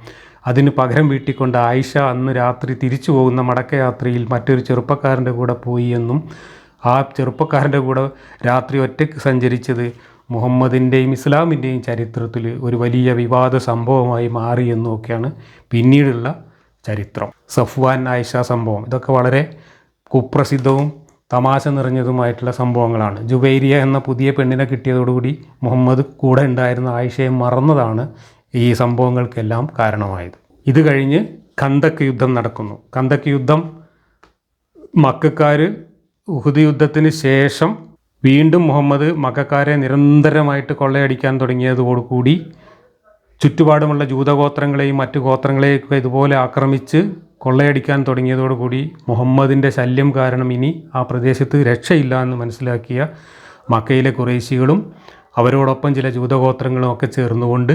അതിന് പകരം വീട്ടിക്കൊണ്ട് ആയിഷ അന്ന് രാത്രി തിരിച്ചു പോകുന്ന മടക്കയാത്രയിൽ മറ്റൊരു ചെറുപ്പക്കാരൻ്റെ കൂടെ പോയി എന്നും ആ ചെറുപ്പക്കാരൻ്റെ കൂടെ രാത്രി ഒറ്റയ്ക്ക് സഞ്ചരിച്ചത് മുഹമ്മദിൻ്റെയും ഇസ്ലാമിൻ്റെയും ചരിത്രത്തിൽ ഒരു വലിയ വിവാദ സംഭവമായി മാറിയെന്നും ഒക്കെയാണ് പിന്നീടുള്ള ചരിത്രം. സഫ്വാൻ ആയിഷ സംഭവം ഇതൊക്കെ വളരെ കുപ്രസിദ്ധവും തമാശ നിറഞ്ഞതുമായിട്ടുള്ള സംഭവങ്ങളാണ്. ജുബൈരിയ എന്ന പുതിയ പെണ്ണിനെ കിട്ടിയതോടുകൂടി മുഹമ്മദ് കൂടെ ഉണ്ടായിരുന്ന ആയിഷയെ മറന്നതാണ് ഈ സംഭവങ്ങൾക്കെല്ലാം കാരണമായത്. ഇത് കഴിഞ്ഞ് ഖന്തക്ക് യുദ്ധം നടക്കുന്നു. ഖന്തക്ക് യുദ്ധം മക്കക്കാർ ഉഹുദ് യുദ്ധത്തിന് ശേഷം വീണ്ടും മുഹമ്മദ് മക്കക്കാരെ നിരന്തരമായിട്ട് കൊള്ളയടിക്കാൻ തുടങ്ങിയതോടുകൂടി ചുറ്റുപാടുമുള്ള ജൂതഗോത്രങ്ങളെയും മറ്റു ഗോത്രങ്ങളെയൊക്കെ ഇതുപോലെ ആക്രമിച്ച് കൊള്ളയടിക്കാൻ തുടങ്ങിയതോടുകൂടി മുഹമ്മദിൻ്റെ ശല്യം കാരണം ഇനി ആ പ്രദേശത്ത് രക്ഷയില്ല എന്ന് മനസ്സിലാക്കിയ മക്കയിലെ ഖുറൈശികളും അവരോടൊപ്പം ചില ജൂതഗോത്രങ്ങളും ഒക്കെ ചേർന്നുകൊണ്ട്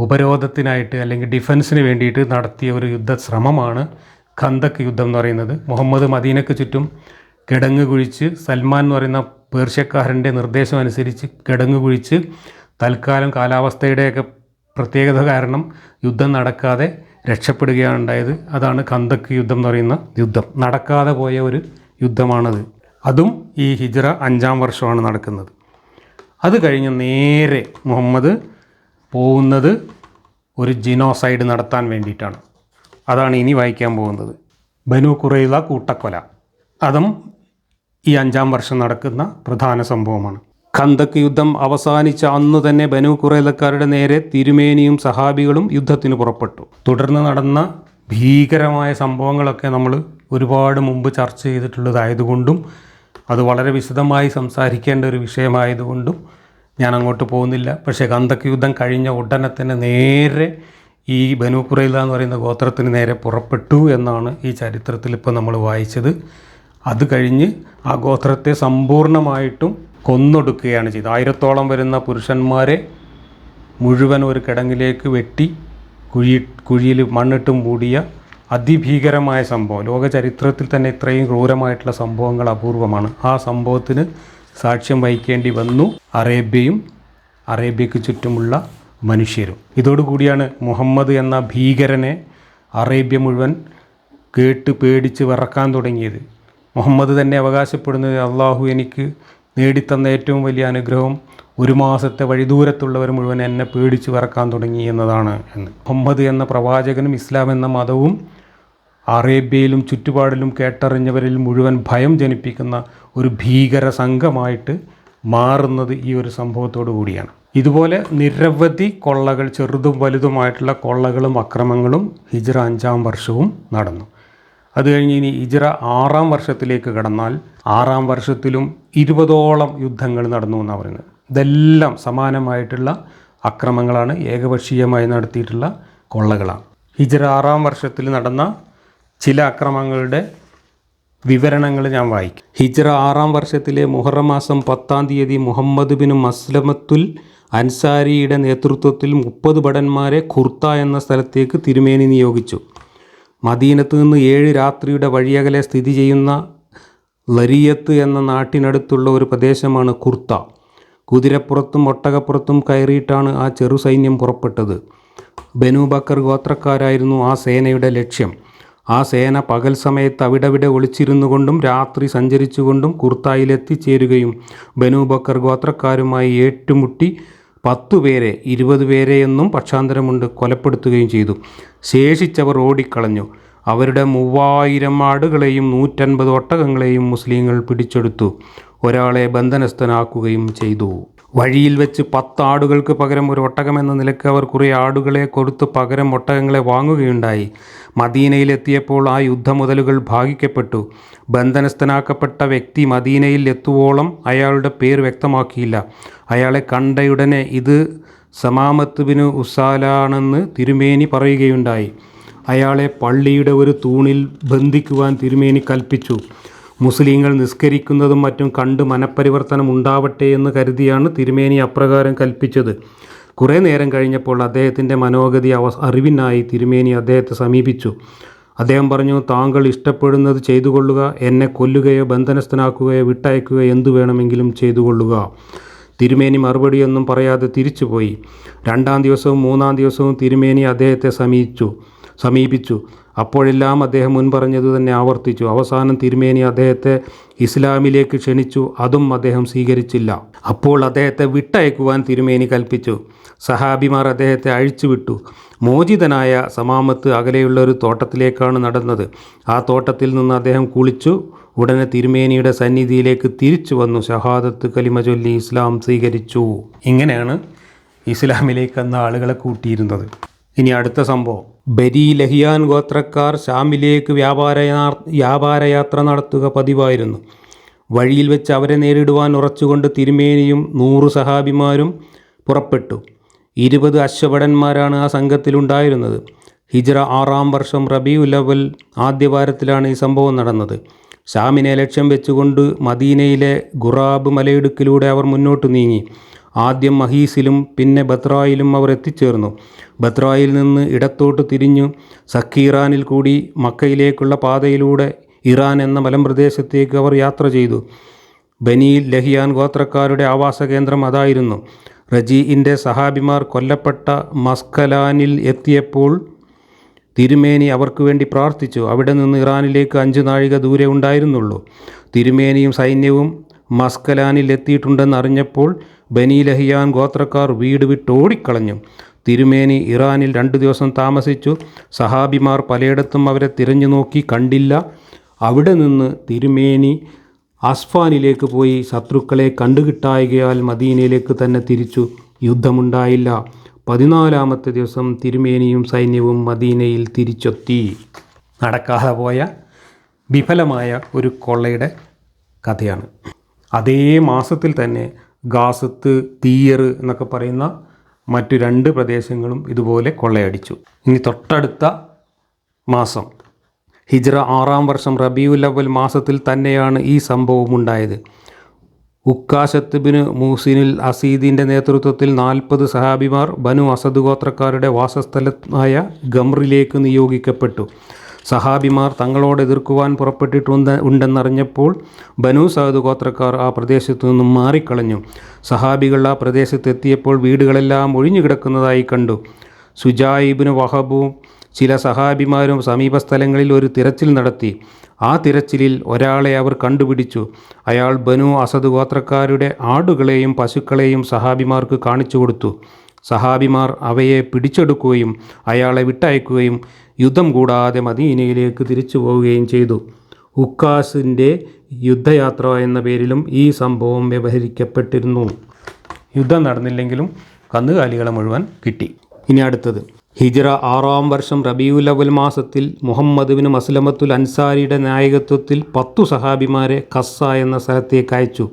ഉപരോധത്തിനായിട്ട് അല്ലെങ്കിൽ ഡിഫൻസിന് വേണ്ടിയിട്ട് നടത്തിയ ഒരു യുദ്ധശ്രമമാണ് ഖന്തക്ക് യുദ്ധം എന്ന് പറയുന്നത്. മുഹമ്മദ് മദീനയ്ക്ക് ചുറ്റും കിടങ്ങ് കുഴിച്ച് സൽമാൻ എന്ന് പറയുന്ന പേർഷ്യക്കാരൻ്റെ നിർദ്ദേശം അനുസരിച്ച് കിടങ്ങ് കുഴിച്ച് തൽക്കാലം കാലാവസ്ഥയുടെയൊക്കെ പ്രത്യേകത കാരണം യുദ്ധം നടക്കാതെ രക്ഷപ്പെടുകയാണ് ഉണ്ടായത്. അതാണ് ഖന്തക്ക് യുദ്ധം എന്ന് പറയുന്ന യുദ്ധം. നടക്കാതെ പോയ ഒരു യുദ്ധമാണത്. അതും ഈ ഹിജ്റ 5-ാം വർഷമാണ് നടക്കുന്നത്. അത് കഴിഞ്ഞ് നേരെ മുഹമ്മദ് പോകുന്നത് ഒരു ജിനോസൈഡ് നടത്താൻ വേണ്ടിയിട്ടാണ്. അതാണ് ഇനി വായിക്കാൻ പോകുന്നത്. ബനു ഖുറൈള കൂട്ടക്കൊല. അതും ഈ 5-ാം വർഷം നടക്കുന്ന പ്രധാന സംഭവമാണ്. ഖന്തക്ക് യുദ്ധം അവസാനിച്ച അന്ന് തന്നെ ബനു ഖുറൈളക്കാരുടെ നേരെ തിരുമേനിയും സഹാബികളും യുദ്ധത്തിന് പുറപ്പെട്ടു. തുടർന്ന് നടന്ന ഭീകരമായ സംഭവങ്ങളൊക്കെ നമ്മൾ ഒരുപാട് മുമ്പ് ചർച്ച ചെയ്തിട്ടുള്ളതായതുകൊണ്ടും അത് വളരെ വിശദമായി സംസാരിക്കേണ്ട ഒരു വിഷയമായതുകൊണ്ടും ഞാൻ അങ്ങോട്ട് പോകുന്നില്ല. പക്ഷേ ഖന്തക്ക് യുദ്ധം കഴിഞ്ഞ ഉടനെ തന്നെ നേരെ ഈ ബനു ഖുറൈള എന്ന് പറയുന്ന ഗോത്രത്തിന് നേരെ പുറപ്പെട്ടു എന്നാണ് ഈ ചരിത്രത്തിൽ ഇപ്പോൾ നമ്മൾ വായിച്ചത്. അത് കഴിഞ്ഞ് ആ ഗോത്രത്തെ സമ്പൂർണ്ണമായിട്ടും കൊന്നൊടുക്കുകയാണ് ചെയ്തത്. 1000-ഓളം വരുന്ന പുരുഷന്മാരെ മുഴുവൻ ഒരു കിടങ്ങിലേക്ക് വെട്ടി കുഴിയിൽ മണ്ണിട്ട് മൂടിയ അതിഭീകരമായ സംഭവം. ലോക ചരിത്രത്തിൽ തന്നെ ഇത്രയും ക്രൂരമായിട്ടുള്ള സംഭവങ്ങൾ അപൂർവമാണ്. ആ സംഭവത്തിന് സാക്ഷ്യം വഹിക്കേണ്ടി വന്നു അറേബ്യയും അറേബ്യയ്ക്ക് ചുറ്റുമുള്ള മനുഷ്യരും. ഇതോടുകൂടിയാണ് മുഹമ്മദ് എന്ന ഭീകരനെ അറേബ്യ മുഴുവൻ കേട്ട് പേടിച്ച് വിറക്കാൻ തുടങ്ങിയത്. മുഹമ്മദ് തന്നെ അവകാശപ്പെടുന്നത് അള്ളാഹു എനിക്ക് നേടിത്തന്ന ഏറ്റവും വലിയ അനുഗ്രഹം 1 മാസത്തെ വഴിദൂരത്തുള്ളവർ മുഴുവൻ എന്നെ പേടിച്ച് വിറക്കാൻ തുടങ്ങി എന്നതാണ് എന്ന്. മുഹമ്മദ് എന്ന പ്രവാചകനും ഇസ്ലാം എന്ന മതവും അറേബ്യയിലും ചുറ്റുപാടിലും കേട്ടറിഞ്ഞവരിൽ മുഴുവൻ ഭയം ജനിപ്പിക്കുന്ന ഒരു ഭീകര സംഘമായിട്ട് മാറുന്നത് ഈ ഒരു സംഭവത്തോടു കൂടിയാണ്. ഇതുപോലെ നിരവധി കൊള്ളകൾ, ചെറുതും വലുതുമായിട്ടുള്ള കൊള്ളകളും അക്രമങ്ങളും ഹിജ്റ 5-ാം വർഷവും നടന്നു. അത് കഴിഞ്ഞ് ഇനി ഹിജ്റ 6-ാം വർഷത്തിലേക്ക് കടന്നാൽ 6-ാം വർഷത്തിലും 20ഓളം യുദ്ധങ്ങൾ നടന്നു എന്നാണ് പറയുന്നത്. ഇതെല്ലാം സമാനമായിട്ടുള്ള അക്രമങ്ങളാണ്, ഏകപക്ഷീയമായി നടത്തിയിട്ടുള്ള കൊള്ളകളാണ്. ഹിജ്റ 6-ാം വർഷത്തിൽ നടന്ന ചില അക്രമങ്ങളുടെ വിവരണങ്ങൾ ഞാൻ വായിക്കും. ഹിജ്റ 6-ാം വർഷത്തിലെ മുഹറം മാസം 10-ാം തീയതി മുഹമ്മദ് ബിൻ മസ്ലമത്തുൽ അൻസാരിയുടെ നേതൃത്വത്തിൽ 30 ഭടന്മാരെ ഖുർത്ത എന്ന സ്ഥലത്തേക്ക് തിരുമേനി നിയോഗിച്ചു. മദീനത്ത് നിന്ന് 7 രാത്രിയുടെ വഴിയകലെ സ്ഥിതി ചെയ്യുന്ന ലരിയത്ത് എന്ന നാട്ടിനടുത്തുള്ള ഒരു പ്രദേശമാണ് ഖുർത്ത. കുതിരപ്പുറത്തും ഒട്ടകപ്പുറത്തും കയറിയിട്ടാണ് ആ ചെറു സൈന്യം പുറപ്പെട്ടത്. ബനു ബക്കർ ഗോത്രക്കാരായിരുന്നു ആ സേനയുടെ ലക്ഷ്യം. ആ സേന പകൽ സമയത്ത് അവിടവിടെ ഒളിച്ചിരുന്നു കൊണ്ടും രാത്രി സഞ്ചരിച്ചുകൊണ്ടും ഖുർത്തായിലെത്തിച്ചേരുകയും ബനു ബക്കർ ഗോത്രക്കാരുമായി ഏറ്റുമുട്ടി 10 പേരെ 20 പേരെയെന്നും പക്ഷാന്തരമുണ്ട് കൊലപ്പെടുത്തുകയും ചെയ്തു. ശേഷിച്ചവർ ഓടിക്കളഞ്ഞു. അവരുടെ 3000 ആടുകളെയും 150 ഒട്ടകങ്ങളെയും മുസ്ലിങ്ങൾ പിടിച്ചെടുത്തു. ഒരാളെ ബന്ധനസ്ഥനാക്കുകയും ചെയ്തു. വഴിയിൽ വെച്ച് 10 ആടുകൾക്ക് പകരം ഒരു ഒട്ടകമെന്ന നിലയ്ക്ക് അവർ കുറേ ആടുകളെ കൊടുത്ത് പകരം ഒട്ടകങ്ങളെ വാങ്ങുകയുണ്ടായി. മദീനയിലെത്തിയപ്പോൾ ആ യുദ്ധമുതലുകൾ ഭാഗിക്കപ്പെട്ടു. ബന്ധനസ്ഥനാക്കപ്പെട്ട വ്യക്തി മദീനയിൽ എത്തുവോളം അയാളുടെ പേര് വ്യക്തമാക്കിയില്ല. അയാളെ കണ്ടയുടനെ ഇത് സമാമത്ത് ബിൻ ഉസാലാണെന്ന് തിരുമേനി പറയുകയുണ്ടായി. അയാളെ പള്ളിയുടെ ഒരു തൂണിൽ ബന്ധിക്കുവാൻ തിരുമേനി കൽപ്പിച്ചു. മുസ്ലിങ്ങൾ നിസ്കരിക്കുന്നതും മറ്റും കണ്ട് മനഃപരിവർത്തനം ഉണ്ടാവട്ടെ എന്ന് കരുതിയാണ് തിരുമേനി അപ്രകാരം കൽപ്പിച്ചത്. കുറേ നേരം കഴിഞ്ഞപ്പോൾ അദ്ദേഹത്തിൻ്റെ മനോഗതി അറിവിനായി തിരുമേനി അദ്ദേഹത്തെ സമീപിച്ചു. അദ്ദേഹം പറഞ്ഞു, താങ്കൾ ഇഷ്ടപ്പെടുന്നത് ചെയ്തുകൊള്ളുക. എന്നെ കൊല്ലുകയോ ബന്ധനസ്ഥനാക്കുകയോ വിട്ടയക്കുകയോ എന്തു വേണമെങ്കിലും ചെയ്തുകൊള്ളുക. തിരുമേനി മറുപടിയൊന്നും പറയാതെ തിരിച്ചുപോയി. 2-ാം ദിവസവും 3-ാം ദിവസവും തിരുമേനി അദ്ദേഹത്തെ സമീപിച്ചു. അപ്പോഴെല്ലാം അദ്ദേഹം മുൻപറഞ്ഞതു തന്നെ ആവർത്തിച്ചു. അവസാനം തിരുമേനി അദ്ദേഹത്തെ ഇസ്ലാമിലേക്ക് ക്ഷണിച്ചു. അതും അദ്ദേഹം സ്വീകരിച്ചില്ല. അപ്പോൾ അദ്ദേഹത്തെ വിട്ടയക്കുവാൻ തിരുമേനി കൽപ്പിച്ചു. സഹാബിമാർ അദ്ദേഹത്തെ അഴിച്ചുവിട്ടു. മോചിതനായ സമാമത്ത് അകലെയുള്ള ഒരു തോട്ടത്തിലേക്കാണ് നടന്നത്. ആ തോട്ടത്തിൽ നിന്ന് അദ്ദേഹം കുളിച്ചു. ഉടനെ തിരുമേനിയുടെ സന്നിധിയിലേക്ക് തിരിച്ചു വന്നു. ഷഹാദത്ത് കലിമ ചൊല്ലി ഇസ്ലാം സ്വീകരിച്ചു. ഇങ്ങനെയാണ് ഇസ്ലാമിലേക്ക് അന്ന് ആളുകളെ കൂട്ടിയിരുന്നത്. ഇനി അടുത്ത സംഭവം, ബനി ലഹിയാൻ ഗോത്രക്കാർ ഷാമിലേക്ക് വ്യാപാരയാത്ര നടത്തുക പതിവായിരുന്നു. വഴിയിൽ വെച്ച് അവരെ നേരിടുവാൻ ഉറച്ചുകൊണ്ട് തിരുമേനിയും 100 സഹാബിമാരും പുറപ്പെട്ടു. 20 അശ്വഭടന്മാരാണ് ആ സംഘത്തിലുണ്ടായിരുന്നത്. ഹിജ്റ 6-ാം വർഷം റബീഉൽ അവ്വൽ ആദ്യവാരത്തിലാണ് ഈ സംഭവം നടന്നത്. ഷാമിനെ ലക്ഷ്യം വെച്ചുകൊണ്ട് മദീനയിലെ ഗുറാബ് മലയിടുക്കിലൂടെ അവർ മുന്നോട്ട് നീങ്ങി. ആദ്യം മഹീസിലും പിന്നെ ബത്രായിലും അവർ എത്തിച്ചേർന്നു. ബത്രായിൽ നിന്ന് ഇടത്തോട്ട് തിരിഞ്ഞു സഖീറാനിൽ കൂടി മക്കയിലേക്കുള്ള പാതയിലൂടെ ഇറാൻ എന്ന മലമ്പ്രദേശത്തേക്ക് അവർ യാത്ര ചെയ്തു. ബനി ലഹിയാൻ ഗോത്രക്കാരുടെ ആവാസ കേന്ദ്രം അതായിരുന്നു. റജീഇൻ്റെ സഹാബിമാർ കൊല്ലപ്പെട്ട മസ്കലാനിൽ എത്തിയപ്പോൾ തിരുമേനി അവർക്ക് വേണ്ടി പ്രാർത്ഥിച്ചു. അവിടെ നിന്ന് ഇറാനിലേക്ക് 5 നാഴിക ദൂരെ ഉണ്ടായിരുന്നുള്ളൂ. തിരുമേനിയും സൈന്യവും മസ്കലാനിൽ എത്തിയിട്ടുണ്ടെന്നറിഞ്ഞപ്പോൾ ബനി ലഹിയാൻ ഗോത്രക്കാർ വീട് വിട്ടോടിക്കളഞ്ഞു. തിരുമേനി ഇറാനിൽ 2 ദിവസം താമസിച്ചു. സഹാബിമാർ പലയിടത്തും അവരെ തിരഞ്ഞു നോക്കി, കണ്ടില്ല. അവിടെ നിന്ന് തിരുമേനി അസ്ഫാനിലേക്ക് പോയി. ശത്രുക്കളെ കണ്ടുകിട്ടായകയാൽ മദീനയിലേക്ക് തന്നെ തിരിച്ചു. യുദ്ധമുണ്ടായില്ല. 14-ാമത്തെ ദിവസം തിരുമേനിയും സൈന്യവും മദീനയിൽ തിരിച്ചെത്തി. നടക്കാതെ പോയ വിഫലമായ ഒരു കൊള്ളയുടെ കഥയാണ്. അതേ മാസത്തിൽ തന്നെ ഗാസത്ത്, തീയർ എന്നൊക്കെ പറയുന്ന മറ്റു 2 പ്രദേശങ്ങളും ഇതുപോലെ കൊള്ളയടിച്ചു. ഇനി തൊട്ടടുത്ത മാസം ഹിജ്റ 6-ാം വർഷം റബീഉൽ അവ്വൽ മാസത്തിൽ തന്നെയാണ് ഈ സംഭവം ഉണ്ടായത്. ഉക്കാശത്ത് ബിൻ മൂസിനുൽ അസീദിൻ്റെ നേതൃത്വത്തിൽ 40 സഹാബിമാർ ബനു അസദ് ഗോത്രക്കാരുടെ വാസസ്ഥലമായ ഗംറിലേക്ക് നിയോഗിക്കപ്പെട്ടു. സഹാബിമാർ തങ്ങളോട് എതിർക്കുവാൻ പുറപ്പെട്ടിട്ടുണ്ടെന്നറിഞ്ഞപ്പോൾ ബനു സഅദ് ഗോത്രക്കാർ ആ പ്രദേശത്തു നിന്നും മാറിക്കളഞ്ഞു. സഹാബികൾ ആ പ്രദേശത്തെത്തിയപ്പോൾ വീടുകളെല്ലാം ഒഴിഞ്ഞു കിടക്കുന്നതായി കണ്ടു. സുജായ് ഇബ്നു വഹബും ചില സഹാബിമാരും സമീപസ്ഥലങ്ങളിൽ ഒരു തിരച്ചിൽ നടത്തി. ആ തിരച്ചിലിൽ ഒരാളെ അവർ കണ്ടുപിടിച്ചു. അയാൾ ബനു അസദ് ഗോത്രക്കാരുടെ ആടുകളെയും പശുക്കളെയും സഹാബിമാർക്ക് കാണിച്ചു കൊടുത്തു. സഹാബിമാർ അവയെ പിടിച്ചെടുക്കുകയും അയാളെ വിട്ടയക്കുകയും യുദ്ധം കൂടാതെ മദീനയിലേക്ക് തിരിച്ചു പോവുകയും ചെയ്തു. ഉക്കാസിൻ്റെ യുദ്ധയാത്ര എന്ന പേരിലും ഈ സംഭവം വ്യവഹരിക്കപ്പെട്ടിരുന്നു. യുദ്ധം നടന്നില്ലെങ്കിലും കന്നുകാലികളെ മുഴുവൻ കിട്ടി. ഇനി അടുത്തത്, ഹിജ്റ 6-ാം വർഷം റബീഉൽ അവ്വൽ മാസത്തിൽ മുഹമ്മദ് ബിൻ മസ്ലമത്തുൽ അൻസാരിയുടെ നായകത്വത്തിൽ 10 സഹാബിമാരെ ഖസ്സ എന്ന സ്ഥലത്തേക്ക് അയച്ചു.